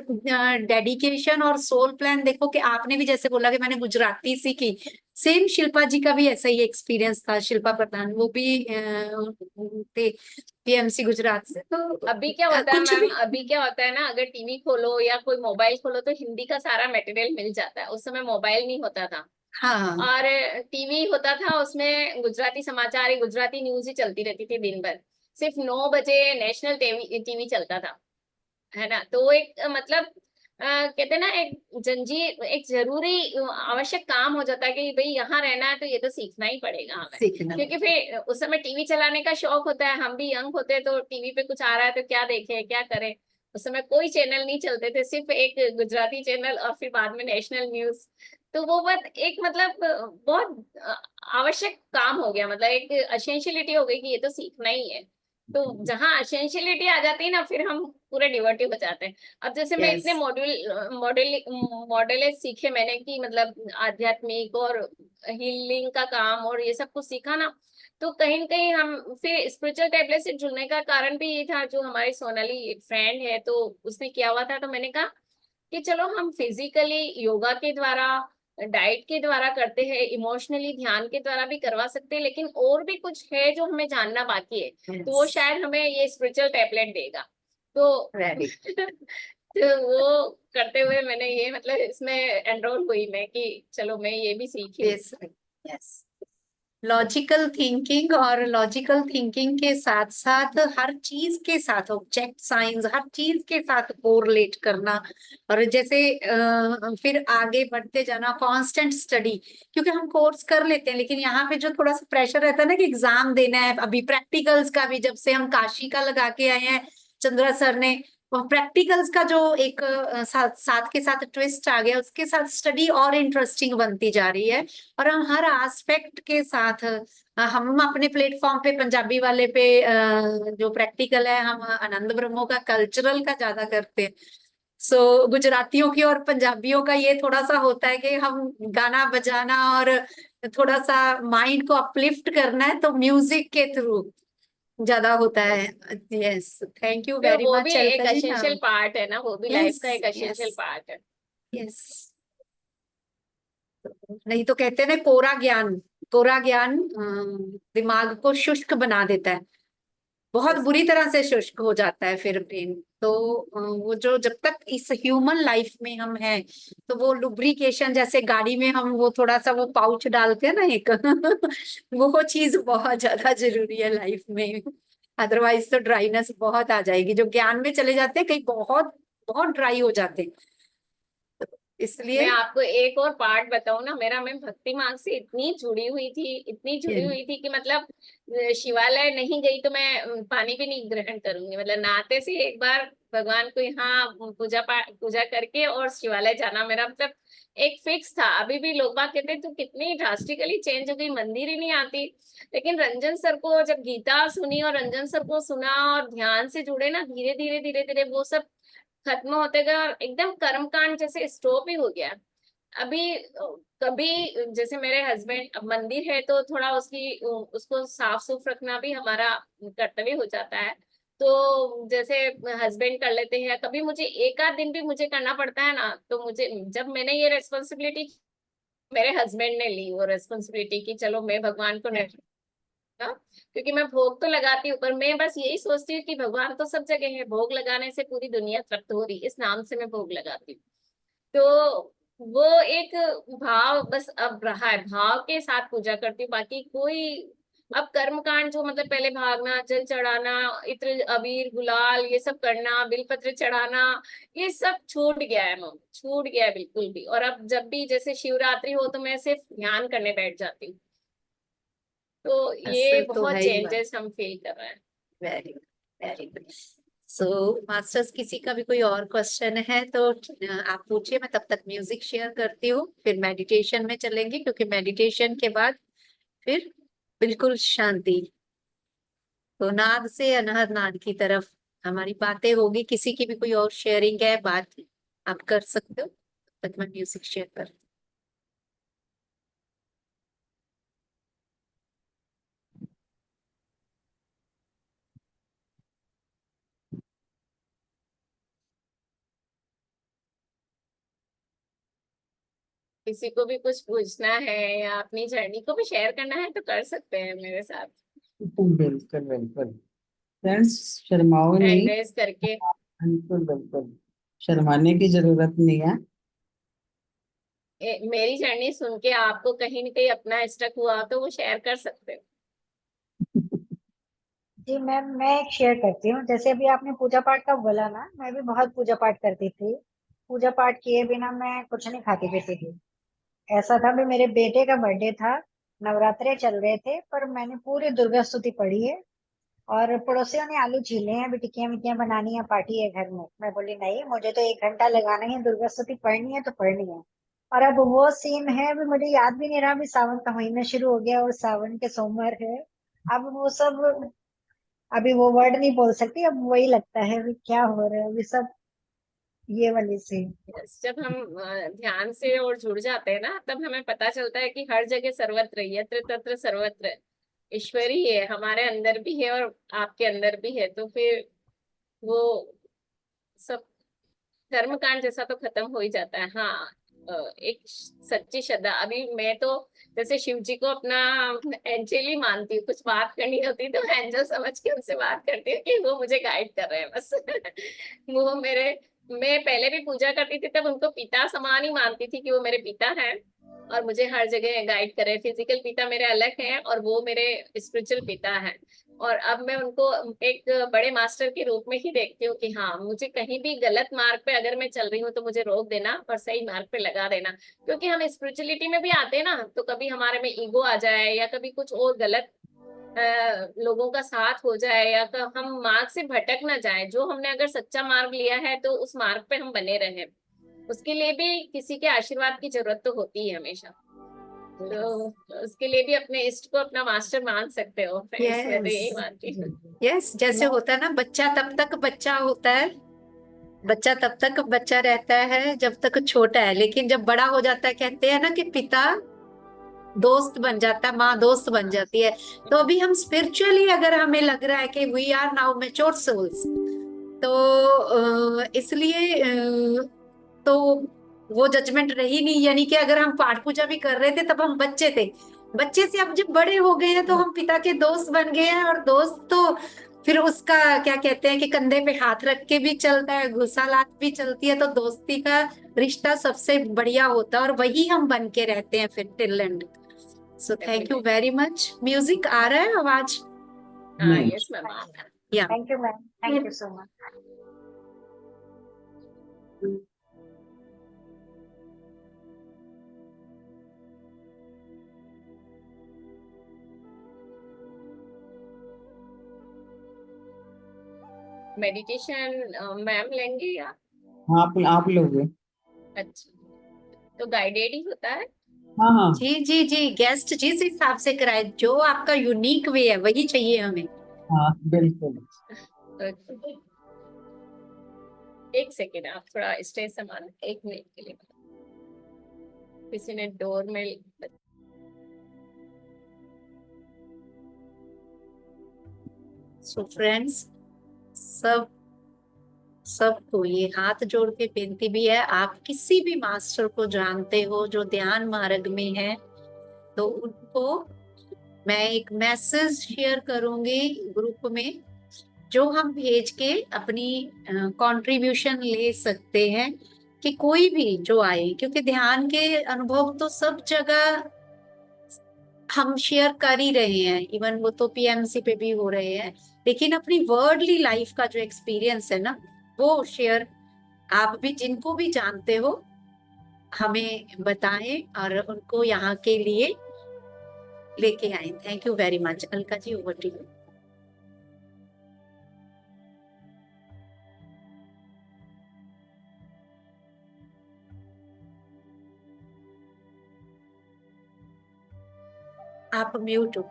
डेडिकेशन और सोल प्लान। देखो कि आपने भी जैसे बोला कि मैंने गुजराती सीखी, सेम शिल्पा जी का भी ऐसा ही एक्सपीरियंस था। शिल्पा प्रधान, वो भी थे पीएमसी गुजरात से। तो अभी क्या होता है कुछ मैम, भी। अभी क्या होता है ना, अगर टीवी खोलो या कोई मोबाइल खोलो तो हिंदी का सारा मटेरियल मिल जाता है। उस समय मोबाइल नहीं होता था, हाँ, और टीवी होता था, उसमें गुजराती समाचार, गुजराती न्यूज ही चलती रहती थी दिन भर। सिर्फ 9 बजे नेशनल टीवी चलता था, है ना। तो वो एक मतलब कहते हैं ना, एक जंजीर, एक जरूरी आवश्यक काम हो जाता है कि भाई यहाँ रहना है तो ये तो सीखना ही पड़ेगा हमें। सीखना। क्योंकि फिर उस समय टीवी चलाने का शौक होता है, हम भी यंग होते हैं, तो टीवी पे कुछ आ रहा है तो क्या देखें क्या करें। उस समय कोई चैनल नहीं चलते थे, सिर्फ एक गुजराती चैनल, और फिर बाद में नेशनल न्यूज। तो वो बात एक मतलब बहुत आवश्यक काम हो गया, मतलब एक असेंशियलिटी हो गई कि ये तो सीखना ही है। तो जहाँ असेंशियलिटी आ जाती है ना, फिर हम पूरे डिवर्टिव हो जाते हैं। अब जैसे मैं यस, इतने मॉड्यूल सीखे मैंने, कि मतलब आध्यात्मिक और हीलिंग का काम और ये सब कुछ सीखा ना, तो कहीं न कहीं हम फिर स्पिरिचुअल टैबलेट से जुड़ने का कारण भी ये था। जो हमारी सोनाली एक फ्रेंड है, तो उसने किया हुआ था, तो मैंने कहा कि चलो हम फिजिकली योगा के द्वारा, डाइट के द्वारा करते हैं, इमोशनली ध्यान के द्वारा भी करवा सकते हैं, लेकिन और भी कुछ है जो हमें जानना बाकी है। तो वो यस। शायद हमें ये स्पिरिचुअल टैबलेट देगा। तो वेरी। तो वो करते हुए मैंने ये मतलब इसमें एनरोल हुई मैं, कि चलो मैं ये भी सीखी। Yes, yes. लॉजिकल थिंकिंग, और लॉजिकल थिंकिंग के साथ साथ हर चीज के साथ ऑब्जेक्ट साइंस, हर चीज के साथ कोरिलेट करना, और जैसे फिर आगे बढ़ते जाना, कांस्टेंट स्टडी। क्योंकि हम कोर्स कर लेते हैं, लेकिन यहाँ पे जो थोड़ा सा प्रेशर रहता है ना कि एग्जाम देना है, अभी प्रैक्टिकल्स का भी, जब से हम काशी का लगा के आए हैं चंद्रा सर ने, प्रैक्टिकल्स का जो एक साथ के साथ ट्विस्ट आ गया, उसके साथ स्टडी और इंटरेस्टिंग बनती जा रही है। और हम हर एस्पेक्ट के साथ, हम अपने प्लेटफॉर्म पे पंजाबी वाले पे जो प्रैक्टिकल है, हम आनंद ब्रह्मो का कल्चरल का ज्यादा करते हैं। सो गुजरातियों की और पंजाबियों का ये थोड़ा सा होता है कि हम गाना बजाना और थोड़ा सा माइंड को अपलिफ्ट करना है, तो म्यूजिक के थ्रू ज्यादा होता है। यस, थैंक यू तो वेरी वो भी मच अलका एक जी। असेंशियल पार्ट है ना, वो भी लाइफ यस, का एक असेंशियल यस, पार्ट है। यस। नहीं तो कहते हैं ना, कोरा ज्ञान, कोरा ज्ञान दिमाग को शुष्क बना देता है, बहुत Yes. बुरी तरह से शुष्क हो जाता है फिर ब्रेन। तो वो जो, जब तक इस ह्यूमन लाइफ में हम हैं, तो वो लुब्रिकेशन, जैसे गाड़ी में हम वो थोड़ा सा वो पाउच डालते हैं ना एक, वो चीज बहुत ज्यादा जरूरी है लाइफ में। अदरवाइज तो ड्राइनेस बहुत आ जाएगी। जो ज्ञान में चले जाते हैं कहीं, बहुत बहुत ड्राई हो जाते हैं, इसलिए। मैं आपको एक और पार्ट बताऊं ना, मेरा मैं भक्ति मार्ग से इतनी जुड़ी हुई थी, इतनी जुड़ी हुई थी कि मतलब शिवालय नहीं गई तो मैं पानी भी नहीं ग्रहण करूंगी। मतलब नहाते से एक बार भगवान को यहाँ पूजा करके और शिवालय जाना मेरा मतलब एक फिक्स था। अभी भी लोग बात कहते हैं तो कितनी ड्रास्टिकली चेंज हो गई, मंदिर ही नहीं आती। लेकिन रंजन सर को जब गीता सुनी और रंजन सर को सुना और ध्यान से जुड़े ना, धीरे धीरे धीरे धीरे वो सब खत्म होते गए, और एकदम कर्मकांड जैसे स्टॉप ही हो गया। अभी कभी जैसे मेरे हस्बैंड, अब मंदिर है तो थोड़ा उसको साफ सुफ रखना भी हमारा कर्तव्य हो जाता है। तो जैसे हस्बैंड कर लेते हैं, कभी मुझे एक आध दिन भी मुझे करना पड़ता है ना, तो मुझे जब मैंने ये रेस्पॉन्सिबिलिटी, मेरे हस्बैंड ने ली वो रेस्पॉन्सिबिलिटी कि चलो मैं भगवान को नहीं, क्योंकि मैं भोग तो लगाती हूँ, पर मैं बस यही सोचती हूँ कि भगवान तो सब जगह है, भोग लगाने से पूरी दुनिया तृप्त हो रही, इस नाम से मैं भोग लगाती हूँ। तो वो एक भाव बस अब रहा है, भाव के साथ पूजा करती हूँ, बाकी कोई अब कर्म कांड जो मतलब पहले भागना, जल चढ़ाना, इत्र अबीर गुलाल ये सब करना, बिलपत्र चढ़ाना, ये सब छूट गया है मम, छूट गया है बिल्कुल भी। और अब जब भी जैसे शिवरात्रि हो तो मैं सिर्फ ध्यान करने बैठ जाती हूँ। तो ये असर तो बहुत है ही बात। चेंजेस हम फील कर रहे हैं। Very very good. सो मास्टर्स, किसी का भी कोई और क्वेश्चन है तो आप पूछिए, मैं तब तक म्यूजिक शेयर करती हूँ, फिर मेडिटेशन में चलेंगे, क्योंकि मेडिटेशन के बाद फिर बिल्कुल शांति, तो नाद से अनहद नाद की तरफ हमारी बातें होगी। किसी की भी कोई और शेयरिंग है, बात आप कर सकते हो, तब तक मैं म्यूजिक शेयर कर। किसी को भी कुछ पूछना है या अपनी जर्नी को भी शेयर करना है तो कर सकते हैं मेरे साथ, बिल्कुल बिल्कुल। फ्रेंड्स, शर्माओ हैंड नहीं। रेज करके। बिल्कुल बिल्कुल, शर्माने की जरूरत नहीं है। मेरी जर्नी सुन के आपको कहीं ना कहीं अपना स्टक हुआ तो वो शेयर कर सकते हो। जी मैम, मैं एक शेयर करती हूँ। जैसे अभी आपने पूजा पाठ का बोला ना, मैं भी बहुत पूजा पाठ करती थी। पूजा पाठ किए बिना मैं कुछ नहीं खाती पीती थी। ऐसा था भी, मेरे बेटे का बर्थडे था, नवरात्रे चल रहे थे, पर मैंने पूरी दुर्गा स्तुति पढ़ी है। और पड़ोसियों ने आलू छीले हैं, अभी टिक्कियां मिक्कियां बनानी है, पार्टी है घर में। मैं बोली नहीं, मुझे तो 1 घंटा लगाना ही है, दुर्गा स्तुति पढ़नी है तो पढ़नी है। और अब वो सीन है, अभी मुझे याद भी नहीं रहा, अभी सावन का महीना शुरू हो गया और सावन के सोमवार है। अब वो सब, अभी वो वर्ड नहीं बोल सकती, अब वही लगता है अभी क्या हो रहा है अभी सब, ये वाली सीन। जब हम ध्यान से और जुड़ जाते हैं ना, तब हमें पता चलता है कि हर जगह सर्वत्र, यत्र तत्र सर्वत्र ईश्वर ही है, हमारे अंदर भी है और आपके अंदर भी है। तो फिर वो सब कर्म कांड जैसा तो खत्म हो ही जाता है। हाँ, एक सच्ची श्रद्धा। अभी मैं तो जैसे शिव जी को अपना एंजल ही मानती हूँ, कुछ बात करनी होती तो एंजल समझ के उनसे बात करती हूँ कि वो मुझे गाइड कर रहे हैं बस। वो मेरे, मैं पहले भी पूजा करती थी तब उनको पिता समान ही मानती थी कि वो मेरे पिता हैं और मुझे हर जगह गाइड कर रहे हैं। फिजिकल पिता मेरे अलग हैं और वो मेरे स्पिरिचुअल पिता हैं। और अब मैं उनको एक बड़े मास्टर के रूप में ही देखती हूँ कि हाँ, मुझे कहीं भी गलत मार्ग पे अगर मैं चल रही हूँ तो मुझे रोक देना और सही मार्ग पे लगा देना। क्योंकि हम स्पिरिचुअलिटी में भी आते हैं ना, तो कभी हमारे में ईगो आ जाए या कभी कुछ और गलत लोगों का साथ हो जाए या हम मार्ग से भटक ना जाए। जो हमने अगर सच्चा मार्ग लिया है तो उस मार्ग पे हम बने रहें, उसके लिए भी किसी के आशीर्वाद की जरूरत तो होती है हमेशा। तो उसके लिए भी अपने इष्ट को अपना मास्टर मान सकते हो फ्रेंड्स, मैं तो यही यस मानती हूँ। यस, जैसे मैं होता है ना, बच्चा तब तक बच्चा होता है, बच्चा तब तक बच्चा रहता है जब तक छोटा है, लेकिन जब बड़ा हो जाता है, कहते हैं ना कि पिता दोस्त बन जाता है, माँ दोस्त बन जाती है। तो अभी हम स्पिरिचुअली, अगर हमें लग रहा है कि we are now mature souls, तो इसलिए तो वो जजमेंट रही नहीं। यानी कि अगर हम पाठ पूजा भी कर रहे थे तब हम बच्चे थे, बच्चे से अब जब बड़े हो गए हैं तो हम पिता के दोस्त बन गए हैं। और दोस्त तो फिर उसका क्या कहते हैं कि कंधे पे हाथ रख के भी चलता है, घुसालात भी चलती है। तो दोस्ती का रिश्ता सबसे बढ़िया होता है और वही हम बन के रहते हैं फिर till end. So thank you very much. Music आ रहा है, आवाज? हाँ, नहीं। Yes ma'am. या thank you ma'am, thank you so much. Meditation ma'am लेंगे या? आप लोगे? अच्छा, तो गाइडेड ही होता है। हाँ हाँ जी जी जी, गेस्ट जिस हिसाब से कराए, जो आपका यूनिक वे है वही चाहिए हमें। हाँ बिल्कुल। तो एक सेकेंड, आप थोड़ा स्टेज संभाल, 1 मिनट के लिए। किसी ने डोर में। सो फ्रेंड्स, सबको ये हाथ जोड़ के बेनती भी है, आप किसी भी मास्टर को जानते हो जो ध्यान मार्ग में है तो उनको मैं एक मैसेज शेयर करूंगी ग्रुप में, जो हम भेज के अपनी कंट्रीब्यूशन ले सकते हैं कि कोई भी जो आए, क्योंकि ध्यान के अनुभव तो सब जगह हम शेयर कर ही रहे हैं, इवन वो तो पीएमसी पे भी हो रहे हैं, लेकिन अपनी वर्ल्डली लाइफ का जो एक्सपीरियंस है ना, वो शेयर आप भी जिनको भी जानते हो हमें बताएं और उनको यहाँ के लिए लेके आए। Thank you very much. Alka ji, over to you. आप म्यूट हो।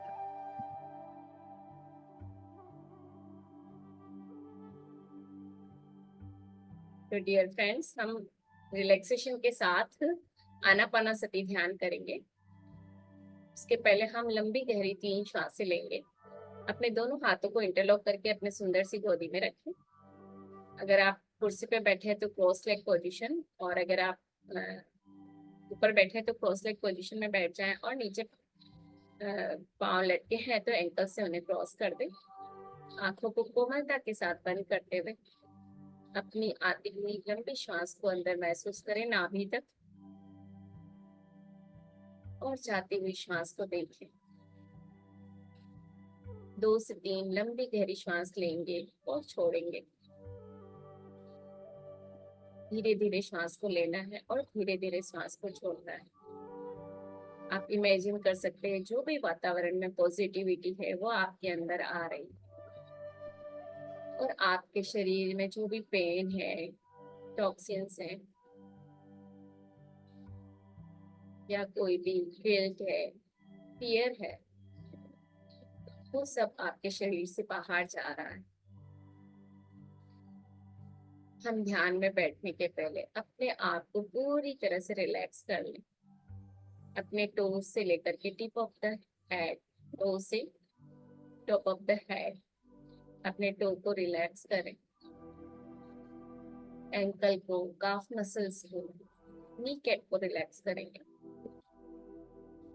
तो डियर फ्रेंड्स, हम रिलैक्सेशन के साथ आनापानासती ध्यान करेंगे। उसके पहले हम लंबी गहरी 3 श्वासें लेंगे। अपने दोनों हाथों को इंटरलॉक करके अपने सुंदर सी गोदी में रखें। अगर आप कुर्सी पे बैठे हैं तो क्रॉस लेग पोजीशन, और अगर आप ऊपर बैठे हैं तो क्रॉस लेग पोजीशन में बैठ जाएं, और नीचे पांव लटके हैं तो एंकल से उन्हें क्रॉस कर दें। आंखों को कोमलता के साथ बंद करते हुए अपनी आती हुई लंबी श्वास को अंदर महसूस करें नाभि तक, और जाती हुई श्वास को देखें। 2 से 3 लंबी गहरी श्वास लेंगे और छोड़ेंगे। धीरे धीरे श्वास को लेना है और धीरे धीरे श्वास को छोड़ना है। आप इमेजिन कर सकते हैं जो भी वातावरण में पॉजिटिविटी है वो आपके अंदर आ रही है, और आपके शरीर में जो भी पेन है, टॉक्सिन्स है, या कोई भी गिल्ट है, फियर है, वो सब आपके शरीर से बाहर जा रहा है। हम ध्यान में बैठने के पहले अपने आप को पूरी तरह से रिलैक्स कर लें। अपने टोज से लेकर के tip of the head, toe से टॉप ऑफ द हेड, अपने टो को रिलैक्स करें। एंकल को, काफ मसल्स को, नी कैप को रिलैक्स करेंगे।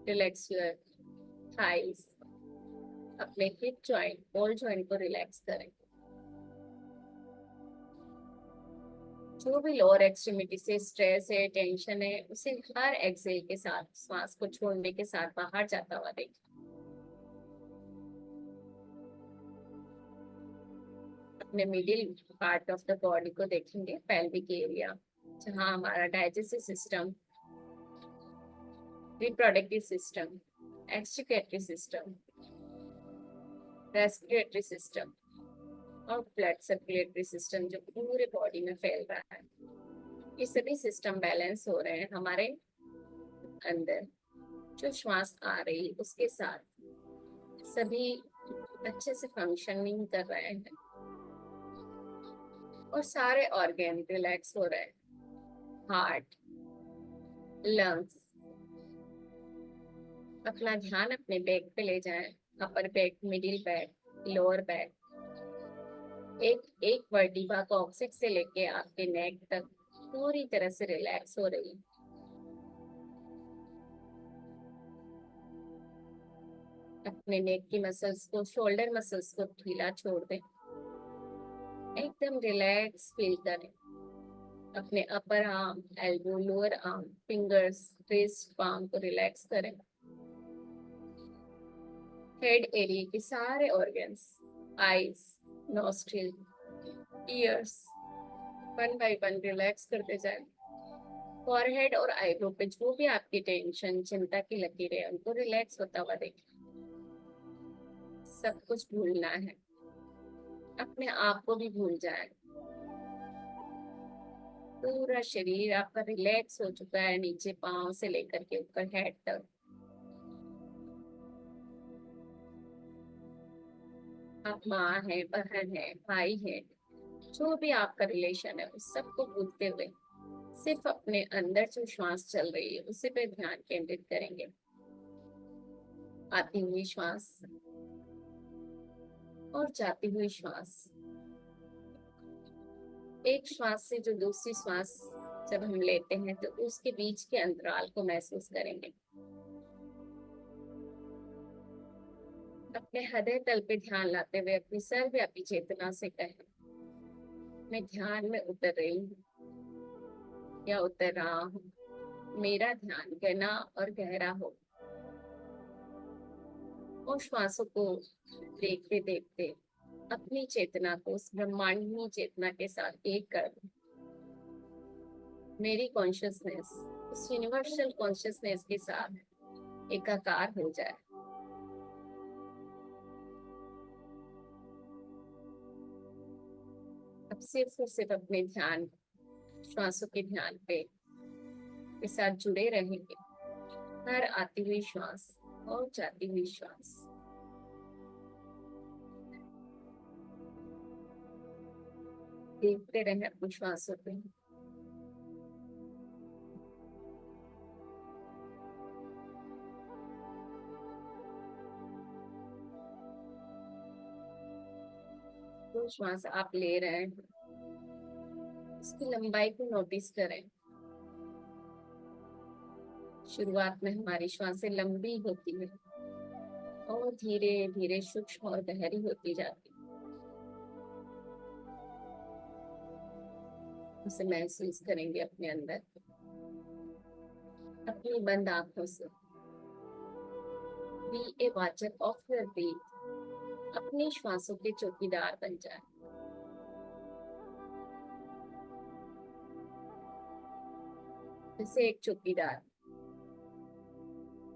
रिलैक्स योर थाइज, अपने हिप जॉइंट, बॉल जॉइंट को रिलैक्स करें। जो भी लोअर एक्सट्रीमिटी से स्ट्रेस है, टेंशन है, उसे हर एक्सेल के साथ, श्वास को छोड़ने के साथ बाहर जाता हुआ देखें। अपने middle part of the body को देखेंगे, पेल्विक एरिया, जहां हमारा digestive system, reproductive system, excretory system, respiratory system और ब्लड सर्कुलेटरी सिस्टम जो पूरे बॉडी में फैल रहा है, ये सभी सिस्टम बैलेंस हो रहे हैं हमारे अंदर। जो श्वास आ रही उसके साथ सभी अच्छे से फंक्शनिंग कर रहे हैं, और सारे ऑर्गन रिलैक्स हो रहे हैं। Heart, lungs. अपना ध्यान अपने बैक पे ले जाएं, upper back, middle back, lower back. एक वर्टिब्रा कॉक्सिक्स से लेके आपके नेक तक पूरी तरह से रिलैक्स हो रही है। अपने नेक की मसल्स को, शोल्डर मसल्स को ढीला छोड़ दें, एकदम रिलैक्स फील करें। अपने upper arm, elbow, lower arm, fingers, wrist, palm को रिलैक्स करें। हेड एरिया के सारे organs, eyes, nostril, years, one by one relax करते जाएं। फॉरहेड और आईब्रो पे जो भी आपकी टेंशन, चिंता की लकीरें है, उनको रिलैक्स होता हुआ देखें। सब कुछ भूलना है, अपने आप को भी भूल जाए। पूरा शरीर आपका रिलैक्स हो चुका है, नीचे पांव से लेकर के ऊपर हेड तक। आप माँ है, बहन है, भाई है, जो भी आपका रिलेशन है, उस सबको भूलते हुए सिर्फ अपने अंदर जो श्वास चल रही है उसी पे ध्यान केंद्रित करेंगे। आती हुई श्वास और जाती हुई श्वास, एक श्वास से जो दूसरी श्वास जब हम लेते हैं तो उसके बीच के अंतराल को महसूस करेंगे। अपने हृदय तल पे ध्यान लाते हुए अपनी सर्वव्यापी चेतना से कहें, मैं ध्यान में उतर रही हूँ या उतर रहा हूँ। मेरा ध्यान घना और गहरा हो। और श्वासों को देखते देखते अपनी चेतना को उस ब्रह्मांडीय चेतना के साथ एक कर दो। मेरी कॉन्शियसनेस उस यूनिवर्सल कॉन्शियसनेस के साथ एकाकार हो जाए। अब सिर्फ अपने ध्यान, श्वासों के ध्यान पे के साथ जुड़े रहेंगे। हर आती हुई श्वास और जाती हुई श्वास देखते रहे अपनी श्वासों पे। जो श्वास आप ले रहे हैं उसकी लंबाई को नोटिस करें। शुरुआत में हमारी श्वासें लंबी होती है और धीरे धीरे सूक्ष्म और गहरी होती जाती है। उसे महसूस करेंगे अपने अंदर। अपनी बंद आंखों से be a watcher of your breath, अपनी श्वासों के चौकीदार बन जाए। जैसे एक चौकीदार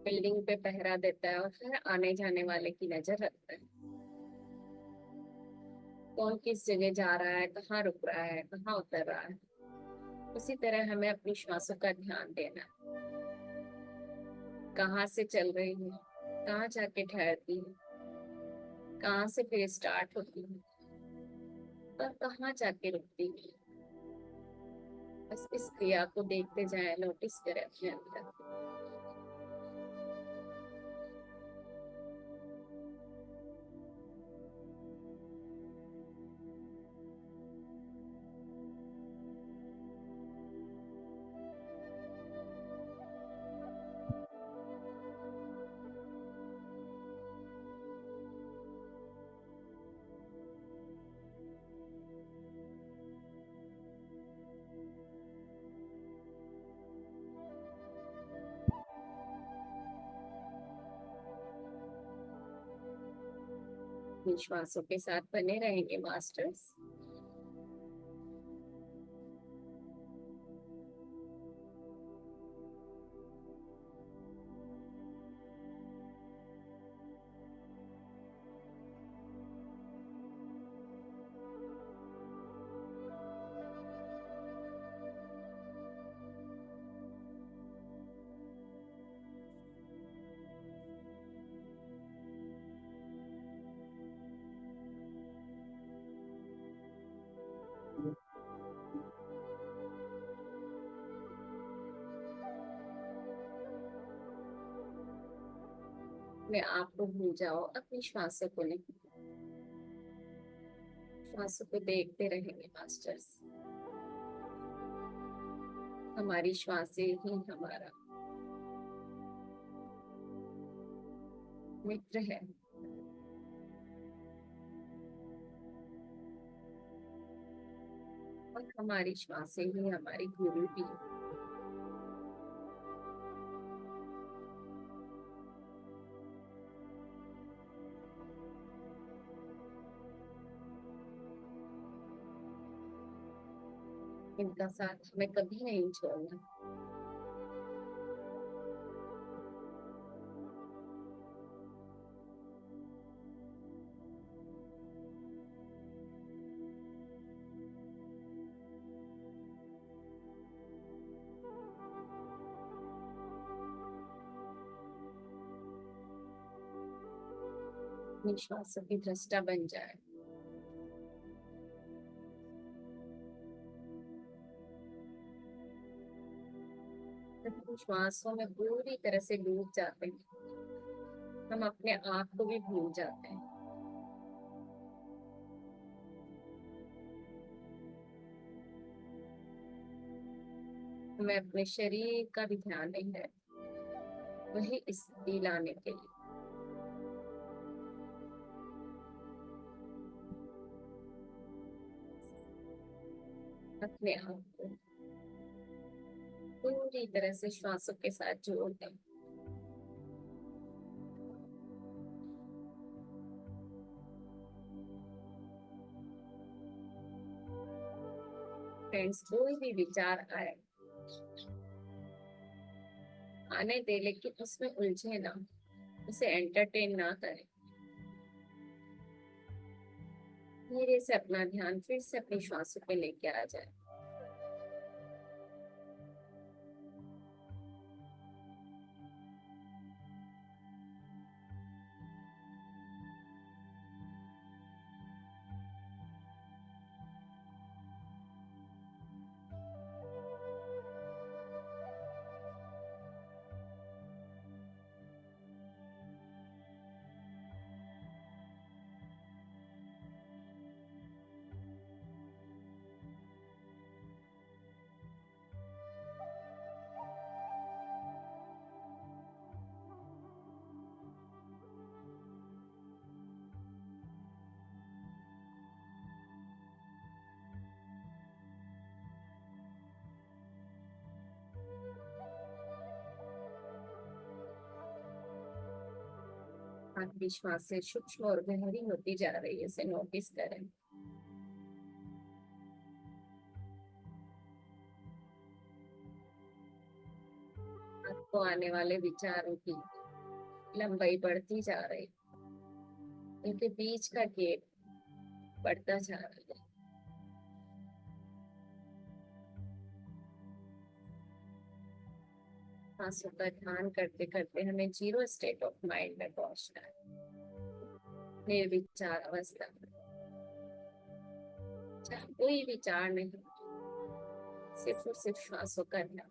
बिल्डिंग पे पहरा देता है और हर आने जाने वाले की नजर रखता है। कौन किस जगह जा रहा है, कहाँ रुक रहा है, कहाँ उतर रहा है। उसी तरह हमें अपनी श्वासों का ध्यान देना है। कहाँ से चल रही है, कहाँ जाके ठहरती है, कहाँ से फिर स्टार्ट होती है और कहाँ जाके रुकती है। बस इस क्रिया को देखते जाएं, नोटिस करें अपने अंदर। श्वासों के साथ बने रहेंगे मास्टर्स। अपने आप को भूल जाओ, अपनी श्वासों को नहीं। श्वासों को देखते रहेंगे मास्टर्स। हमारी श्वासें ही हमारा मित्र है। और हमारी श्वासें ही हमारी गुरु भी है। इनका साथ हमें कभी नहीं छोड़ना। अपनी श्वासों की दृष्टा बन जाए। अपनी श्वासों में पूरी तरह से डूब जाते हैं, हम अपने आप को भी भूल जाते हैं। हमें अपने शरीर का भी ध्यान नहीं है, वही स्थिति लाने के लिए। अपने आप को पूरी तरह से श्वासों के साथ जोड़ दें। फ्रेंड्स, कोई भी विचार आए, आने दे, लेकिन उसमें उलझे ना, उसे एंटरटेन ना करें। धीरे से अपना ध्यान फिर से अपनी श्वासों पे लेके आ जाए। आपकी श्वासें सूक्ष्म और गहरी होती जा रही है, इसे नोटिस करें। आपको आने वाले विचारों की लंबाई बढ़ती जा रही है, इनके बीच का गेप बढ़ता जा रहा है। सांसों का ध्यान करते करते हमें जीरो स्टेट ऑफ माइंड में पहुंचना है, निर्विचार अवस्था में। कोई विचार नहीं, सिर्फ और सिर्फ श्वासों का ध्यान।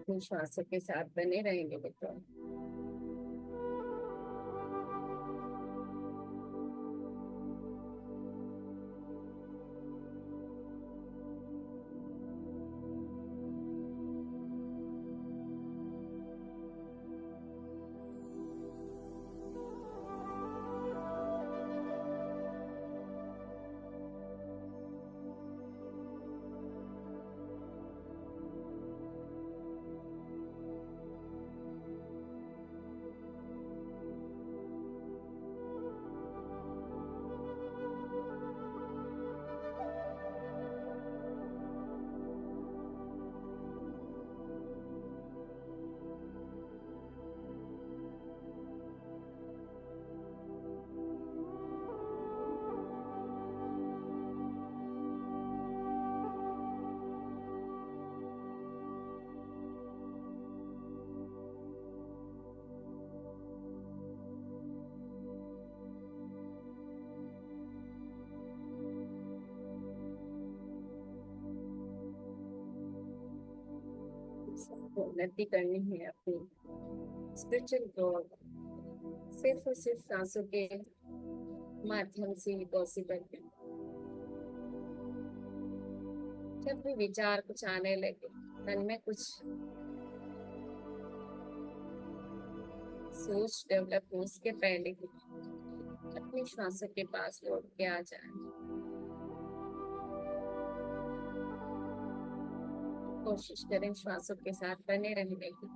अपनी श्वासों के साथ बने रहेंगे मित्रों। सबको उन्नति करनी है अपनी स्पिरिचुअल ग्रोथ सिर्फ और सिर्फ सांसों के माध्यम से ही पॉसिबल है। जब भी विचार कुछ आने लगे, मन में कुछ सोच डेवलप हो, उसके पहले ही अपनी श्वासों के पास लौट के आ जाए। कोशिश करें श्वासों के साथ बने रहने की।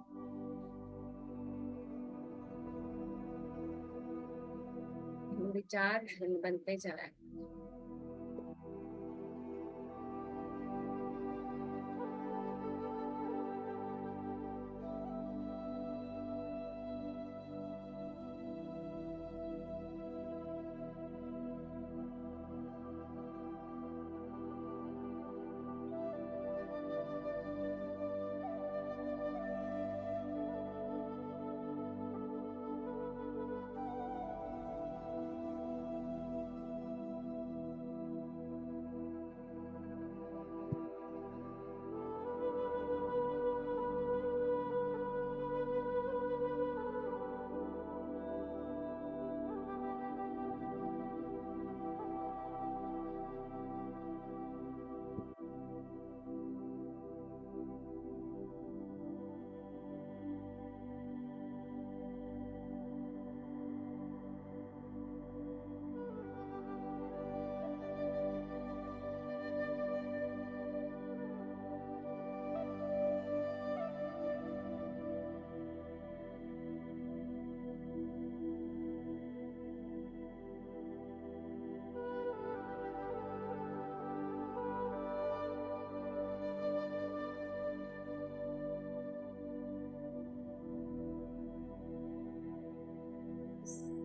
विचार घन बनते जाए।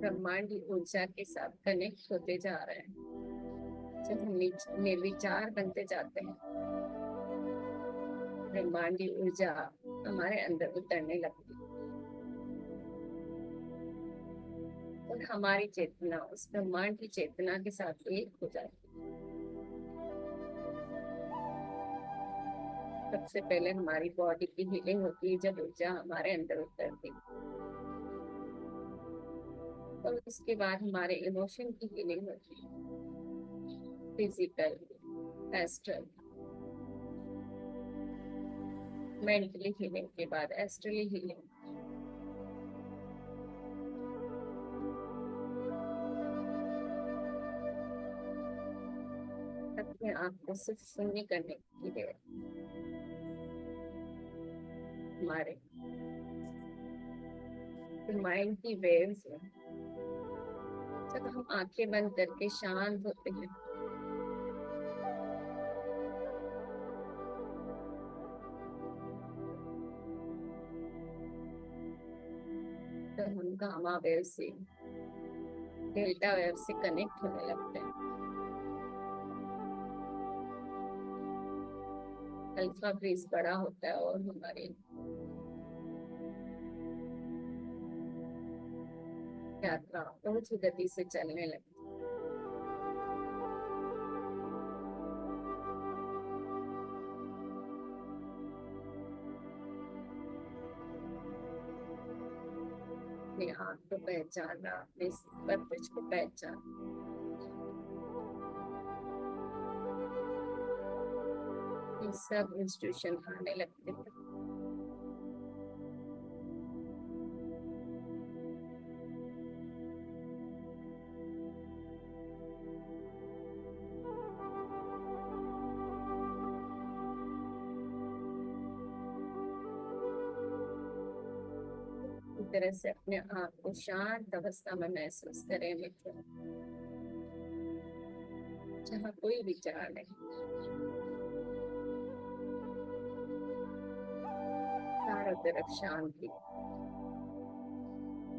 ब्रह्मांडी ऊर्जा के साथ कनेक्ट होते जा रहे हैं। जब हम निर्विचार बनते जाते हैं, ब्रह्मांडी ऊर्जा हमारे अंदर उतरने लगती है और हमारी चेतना उस ब्रह्मांड की चेतना के साथ एक हो जाती है। सबसे पहले हमारी बॉडी की हीलिंग होती है जब ऊर्जा हमारे अंदर उतरती है, और उसके बाद हमारे इमोशन की हीलिंग होती है, फिजिकल, एस्ट्रल, मेंटली हीलिंग के बाद एस्ट्रली हीलिंग। अपने आप को सिर्फ शून्य करने की देर हमारे माइंड की वेव्स में जब हम आंखें बंद करके शांत होते हैं, तो हम गामा वेव से डेल्टा वेव से कनेक्ट होने लगते हैं। अल्फा ब्रीज बड़ा होता है और हमारी यात्रा बहुत ही गति से चलने लगती है। आप को पहचाना, अपने पर्पज को पहचाना। ये सब इंस्टीट्यूशन आने लगते थे। इस तरह से अपने आप को शांत अवस्था में महसूस करें मित्र, जहाँ कोई विचार नहीं, चारों तरफ शांति,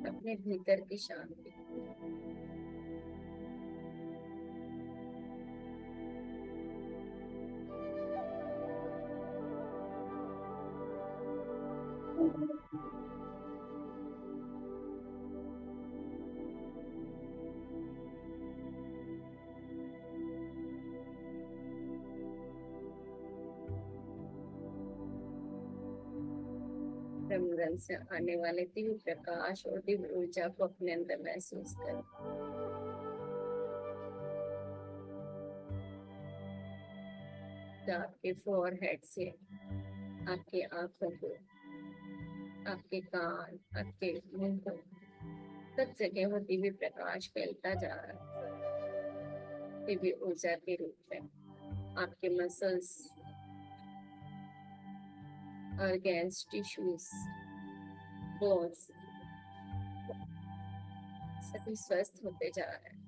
अपने भीतर की शांति। ब्रह्म से आने वाले दिव्य प्रकाश और दिव्य ऊर्जा को अपने अंदर महसूस करें। आपके फोरहेड से आपके आंखों को, आपके कान, आपके मुंह को, सब जगह वो दिव्य प्रकाश फैलता जा रहा है दिव्य ऊर्जा के रूप में। आपके मसल्स, ऑर्गन्स, टिश्यूज, बोन्स सभी स्वस्थ होते जा रहे हैं।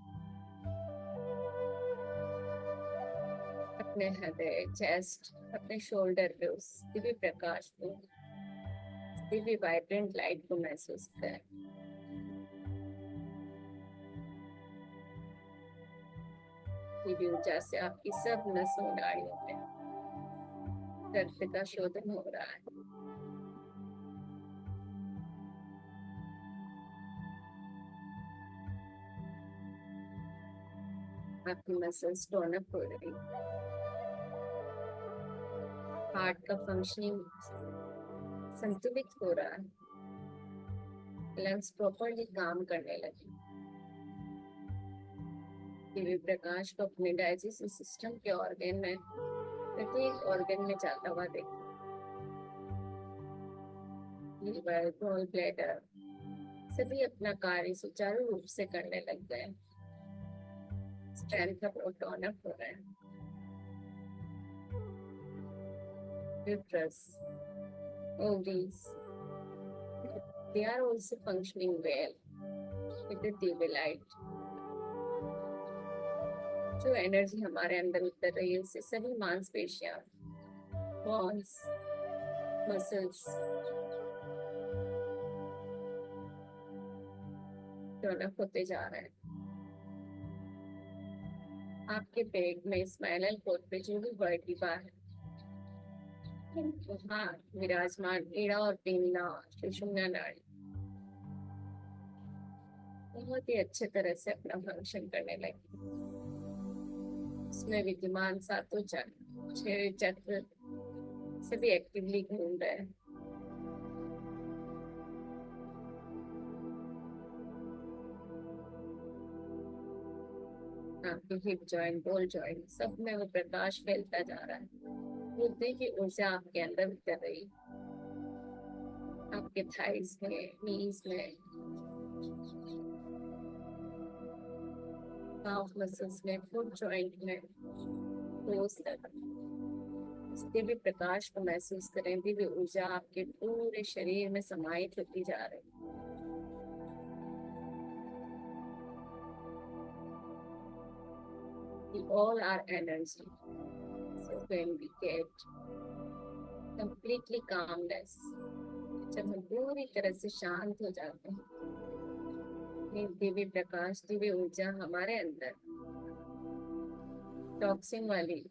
अपने हृदय, चेस्ट, अपने शोल्डर पे उस दिव्य प्रकाश को, दिव्य वाइब्रेंट लाइट को महसूस करें। दिव्य ऊर्जा से आपकी सब नसों नाड़ियों में रक्त का शोधन हो रहा है। आपकी मसल्स टोन अप हो रही, हार्ट का फंक्शनिंग संतुलित हो रहा है, लंग्स प्रॉपरली काम करने लगे। दिव्य प्रकाश को अपने डाइजेस्टिव सिस्टम के ऑर्गन में, प्रत्येक ऑर्गन में जाता हुआ देखो। लीवर, गॉल ब्लैडर सभी अपना कार्य सुचारू रूप से करने लग गए। स्ट्रेंथ अप और टोन अप हो रहे हैं। Uterus, ovaries, they are also functioning well with the Divya light। जो एनर्जी हमारे अंदर उतर रही है उससे सभी मांसपेशियां, बोन्स, मसल्स टर्न अप होते जा रहे हैं। आपके पेट में, स्पाइनल कॉर्ड पे जो भी वर्टिब्रा है वहाँ विराजमान ईड़ा और पिंगला, सुषुम्ना नाड़ी बहुत ही अच्छे तरह से अपना फंक्शन करने लगे। उसमें विद्यमान सातों चक्र, 6 चक्र सभी एक्टिवली घूम रहे हैं। आपके हिप जॉइंट, बॉल जॉइंट सब में वो प्रकाश फैलता जा रहा है। बुद्धि की ऊर्जा आपके अंदर उतर रही, आपके थाइस में, नीज में, काफ मसल्स में, फुट जॉइंट में, टोस तक दिव्य प्रकाश को महसूस करें। दिव्य ऊर्जा आपके पूरे शरीर में समाहित होती जा रही। We all are energy. So when we get completely calmness, जब हम पूरी तरह से शांत हो जाते हैं, ये दिव्य प्रकाश, दिव्य ऊर्जा हमारे अंदर टॉक्सिन वाली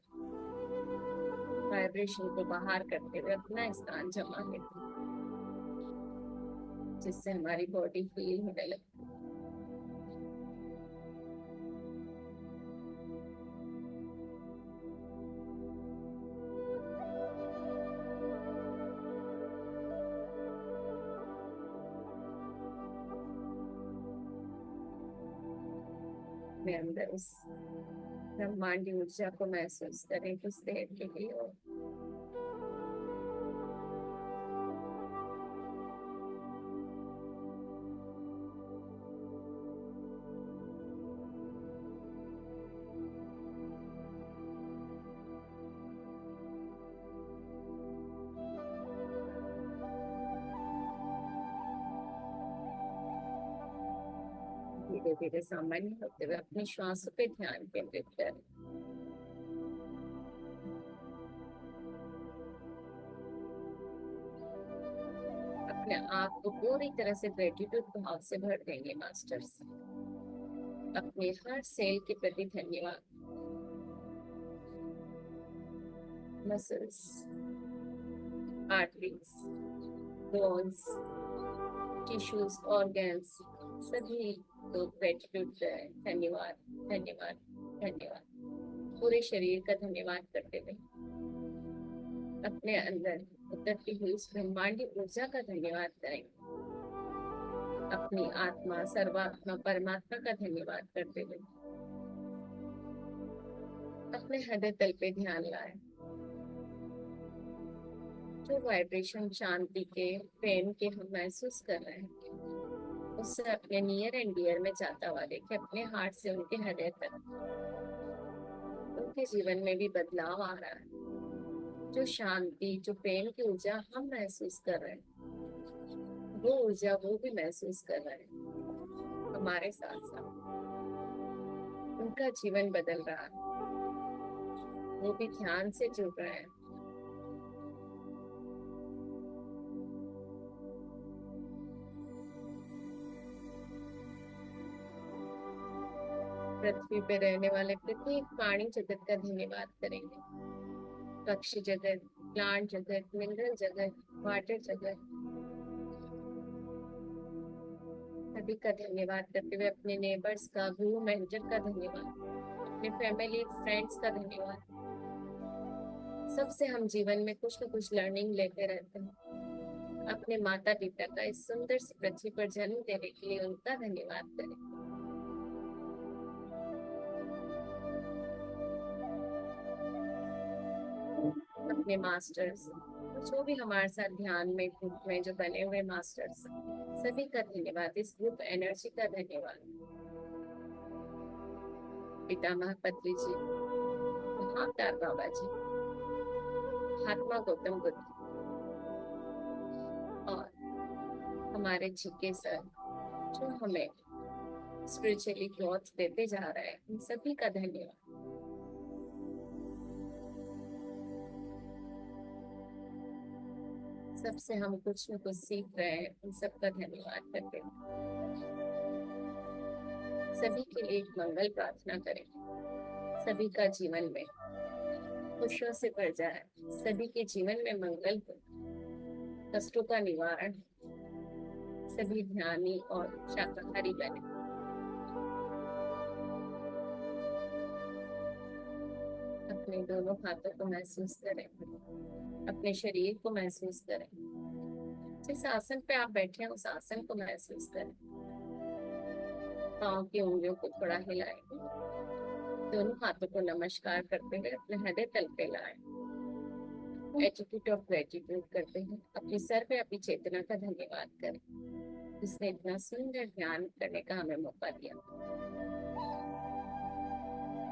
वाइब्रेशन को बाहर करते हुए अपना स्थान जमा लेते हैं, जिससे हमारी बॉडी फील होने लगती है। अपने अंदर उस ब्रह्मांडी ऊर्जा को महसूस करें कुछ देर के लिए। और धीरे धीरे सामान्य होते हुए अपनी श्वासों पे ध्यान केंद्रित करें। अपने आप को पूरी तरह से ग्रेटिट्यूड भाव से भर देंगे मास्टर्स। अपने हर सेल के प्रति धन्यवाद। Muscles, arteries, bones, tissues, organs, सभी को ग्रेटिट्यूड करें। धन्यवाद, धन्यवाद, धन्यवाद। पूरे शरीर का धन्यवाद करते हुए अपने अंदर उतरती हुई इस ब्रह्मांडी ऊर्जा का धन्यवाद करें। अपनी आत्मा, सर्वात्मा, परमात्मा का धन्यवाद करते हुए अपने हृदय तल पे ध्यान लाएं। जो वाइब्रेशन शांति के, प्रेम के हम महसूस कर रहे हैं, उससे अपने नियर एंड डियर में जाता हुआ देखे। अपने हार्ट से उनके हृदय तक उनके जीवन में भी बदलाव आ रहा है। जो शांति, जो प्रेम की ऊर्जा हम महसूस कर रहे हैं, वो ऊर्जा वो भी महसूस कर रहे हैं हमारे साथ साथ। उनका जीवन बदल रहा है, वो भी ध्यान से जुड़ रहे हैं। पृथ्वी पे रहने वाले प्रत्येक प्राणी जगत का धन्यवाद करेंगे। पक्षी जगत, प्लांट जगत, मिनरल जगत, वाटर जगत, सभी का धन्यवाद करते हुए अपने नेबर्स का, गुरु मेंटर का धन्यवाद, अपने फैमिली फ्रेंड्स का धन्यवाद। सबसे हम जीवन में कुछ न कुछ लर्निंग लेते रहते हैं। अपने माता पिता का इस सुंदर सी पृथ्वी पर जन्म देने के लिए उनका धन्यवाद करें। अपने मास्टर्स, जो भी हमारे साथ ध्यान में, ग्रुप में जो बने हुए मास्टर्स, सभी का धन्यवाद। इस ग्रुप एनर्जी का धन्यवाद। पितामह पत्री जी, महाअवतार बाबा जी, महात्मा गौतम बुद्ध और हमारे जीके सर, जो हमें स्पिरिचुअली ग्रोथ देते जा रहे हैं, उन सभी का धन्यवाद। सबसे हम कुछ न कुछ सीख रहे हैं, उन सबका धन्यवाद करते हैं। सभी के लिए एक मंगल प्रार्थना करें। सभी का जीवन में खुशियों से भर जाए, सभी के जीवन में मंगल हो, कष्टों का निवारण, सभी ध्यानी और शाकाहारी बने। अपने दोनों हाथों को महसूस करें, अपने शरीर को महसूस करें। जिस आसन पे आप बैठे हैं उस आसन को महसूस करें। पाँव की उंगलियों को थोड़ा हिलाएं। दोनों हाथों को नमस्कार करते हुए अपने हृदय तल पे लाएं। एटीट्यूड ऑफ ग्रेटिट्यूड करते हैं। अपने सर पे अपनी चेतना का धन्यवाद करें, जिसने इतना सुंदर ध्यान करने का हमें मौका दिया।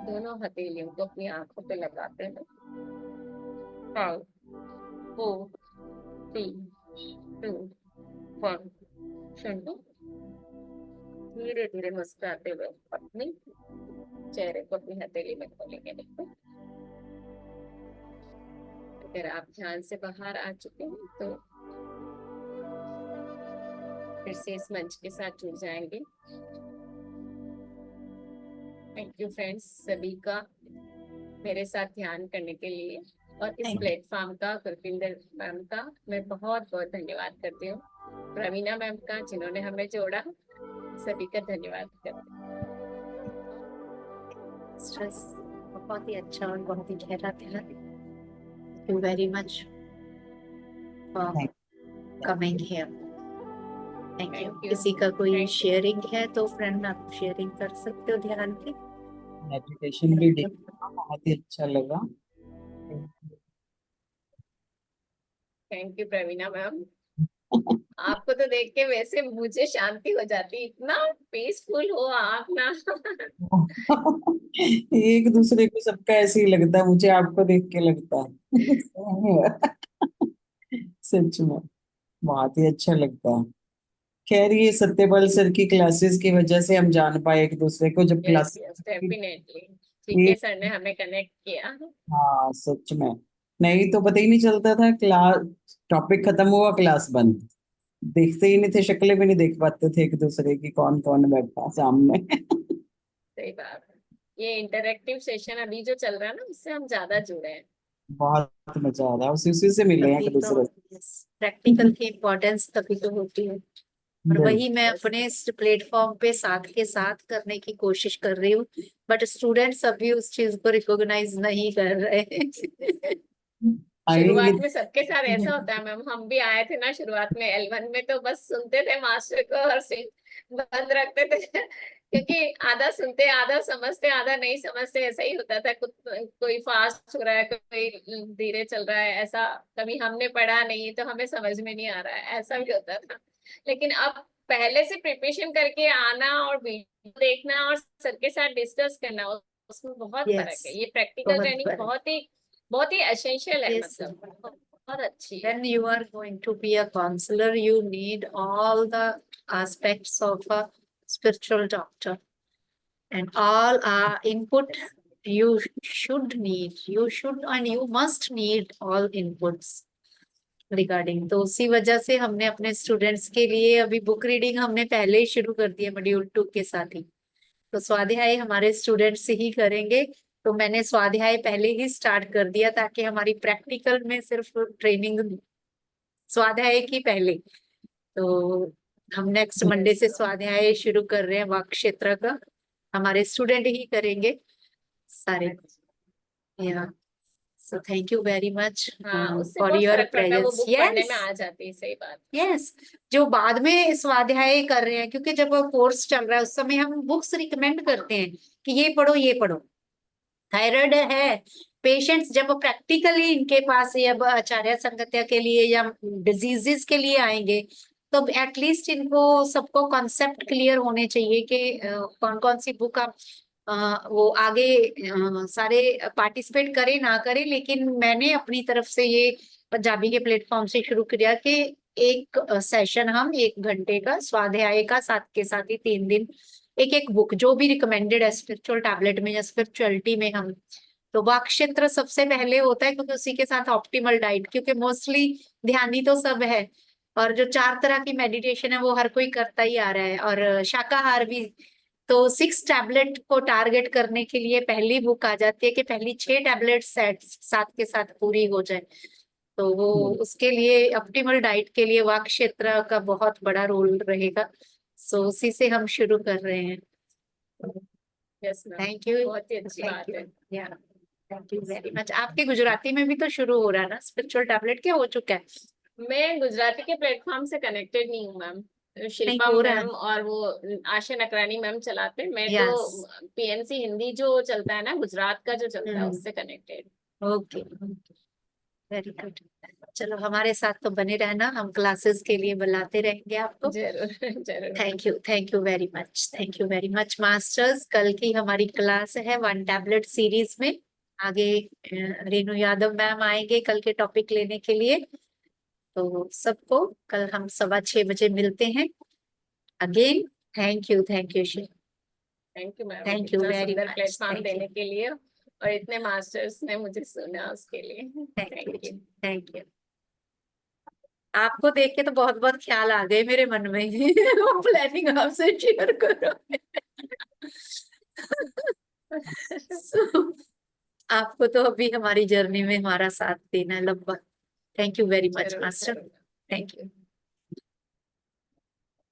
दोनों हथेलियों को अपनी आंखों पे लगाते हैं। 5, 4, 3, 2, 1। शुरू। धीरे धीरे मुस्कुराते हुए अपने चेहरे को अपनी हथेली में खोलेंगे। देखो, अगर आप ध्यान से बाहर आ चुके हैं तो फिर से इस मंच के साथ जुड़ जाएंगे। थैंक यू फ्रेंड्स, सभी का मेरे साथ ध्यान करने के लिए। और इस प्लेटफॉर्म का, गुरपिंदर मैम का मैं बहुत बहुत धन्यवाद करती हूँ। प्रवीणा मैम का, जिन्होंने हमें जोड़ा, सभी का धन्यवाद करती हूँ। स्ट्रेस बहुत ही अच्छा और बहुत ही गहरा था। Thank you very much for Thank coming here. Thank you. Thank you. किसी का कोई Thank you. शेयरिंग है तो फ्रेंड आप शेयरिंग कर सकते हो ध्यान के। एजुकेशन भी देखा, बहुत ही अच्छा लगा। Thank you Praveena ma'am. आपको तो देख के वैसे मुझे शांति हो जाती, इतना पीसफुल हो आप ना। एक दूसरे को सबका ऐसे ही लगता है, मुझे आपको देख के लगता है। सच में बहुत ही अच्छा लगता है। खैर ये सत्यपाल सर की क्लासेस की वजह से हम जान पाए एक दूसरे को, जब यस क्लास यस डेफिनेटली, ठीक है, सर ने हमें कनेक्ट किया। हाँ सच में, नहीं तो पता ही नहीं चलता था। क्लास टॉपिक खत्म हुआ, क्लास बंद, देखते ही नहीं थे, शक्लें भी नहीं देख पाते थे एक दूसरे की, कौन कौन बैठा है सामने। सही बात है, ये इंटरेक्टिव सेशन अभी जो चल रहा है ना, उससे हम ज्यादा जुड़े हैं। बहुत मजा आ रहा है, उसी से मिले हैं तभी एक तो दूसरे प्रैक्टिकल की इम्पोर्टेंस तभी तो होती है। और से। वही मैं अपने इस प्लेटफॉर्म पे साथ के साथ करने की कोशिश कर रही हूँ, बट स्टूडेंट्स अभी उस चीज को रिकॉग्नाइज नहीं कर रहे हैं। आएंगे। शुरुआत में सबके साथ ऐसा होता है मैम, हम भी आए थे ना शुरुआत में L1 में, तो बस सुनते थे मास्टर को और सीट बंद रखते थे। क्योंकि आधा सुनते, आधा समझते, आधा नहीं समझते, ऐसा ही होता था। कोई फास्ट हो रहा है, कोई धीरे चल रहा है, ऐसा कभी हमने पढ़ा नहीं तो हमें समझ में नहीं आ रहा है, ऐसा भी होता था। लेकिन अब पहले से प्रिपरेशन करके आना और वीडियो देखना और सर के साथ डिस्कस करना, उसमें बहुत फर्क यस, है। ये प्रैक्टिकल बहुत ट्रेनिंग फर्क। बहुत ही एसेंशियल है, Yes, मतलब बहुत अच्छी है। when you are going to be a counselor, you need all the aspects of a spiritual doctor, and all input you should need, you should and you must need all inputs regarding. तो उसी वजह से हमने अपने students के लिए अभी book reading हमने पहले ही शुरू कर दिया मॉड्यूल 2 के साथ ही। तो स्वाध्याय हमारे स्टूडेंट्स ही करेंगे, तो मैंने स्वाध्याय पहले ही स्टार्ट कर दिया ताकि हमारी प्रैक्टिकल में सिर्फ ट्रेनिंग स्वाध्याय की पहले। तो हम नेक्स्ट मंडे से स्वाध्याय शुरू कर रहे हैं वाक क्षेत्र का, हमारे स्टूडेंट ही करेंगे सारे। या सो थैंक यू वेरी मच हाँ, उससे फॉर बहुत योर फर्क पड़ता है, वो प्रेजेंस। बुक पढ़ने में आ जाती है। सही बात। यस, जो बाद में स्वाध्याय कर रहे हैं, क्योंकि जब वो कोर्स चल रहा है उस समय हम बुक्स रिकमेंड करते हैं कि ये पढ़ो ये पढ़ो। थायराइड है पेशेंट्स, जब प्रैक्टिकली इनके पास या आचार्य संगत्या के लिए या डिजीजेस के लिए आएंगे, तो एटलीस्ट इनको सबको कॉन्सेप्ट क्लियर होने चाहिए कि कौन कौन सी बुक आप वो आगे सारे पार्टिसिपेट करें ना करें। लेकिन मैंने अपनी तरफ से ये पंजाबी के प्लेटफॉर्म से शुरू किया कि एक सेशन हम 1 घंटे का स्वाध्याय का साथ के साथ ही 3 दिन एक एक बुक जो भी रिकमेंडेड है स्पिरिचुअल टैबलेट में या स्पिरिचुअलिटी में हम, तो वाक क्षेत्र सबसे पहले होता है, क्योंकि उसी के साथ ऑप्टिमल डाइट, क्योंकि मोस्टली ध्यानी तो सब है और जो 4 तरह की मेडिटेशन है वो हर कोई करता ही आ रहा है, और शाकाहार भी। तो 6 टैबलेट को टारगेट करने के लिए पहली बुक आ जाती है कि पहली 6 टैबलेट सेट साथ के साथ पूरी हो जाए। तो वो उसके लिए ऑप्टिमल डाइट के लिए वाक क्षेत्र का बहुत बड़ा रोल रहेगा। सो उसी से हम शुरू कर रहे हैं। यस मैम, थैंक यू, बहुत ही अच्छी बात है। या थैंक यू वेरी मच। आपके गुजराती में भी तो शुरू हो रहा है ना स्पिरिचुअल टैबलेट, क्या हो चुका है? मैं गुजराती के प्लेटफॉर्म से कनेक्टेड नहीं हूँ मैम। शिल्पा हो रहा है। मैम और वो आशा नकरानी मैम चलाते हैं। मैं Yes. तो पीएनसी हिंदी जो चलता है ना, गुजरात का जो चलता है, उससे कनेक्टेड। Okay, very good. चलो हमारे साथ तो बने रहना, हम क्लासेस के लिए बुलाते रहेंगे आपको। जरूर जरूर। Thank you very much, thank you very much masters. कल की हमारी क्लास है 1 टैबलेट सीरीज में। आगे रेणु यादव मैम आएंगे कल के टॉपिक लेने के लिए। तो सबको कल हम 6:15 बजे मिलते हैं again. Thank you Shri, thank you ma'am, thank you इतना वेरी सुंदर मच। प्लेटफॉर्म देने के लिए और इतने मास्टर्स ने मुझे सुना उसके लिए thank thank you. You, thank you. आपको देख के तो बहुत बहुत ख्याल आ गए मेरे मन में। वो प्लानिंग आपसे शेयर करो। So, आपको तो अभी हमारी जर्नी में हमारा साथ देना है लंबा। थैंक यू वेरी मच जरूर मास्टर, जरूर। Thank you.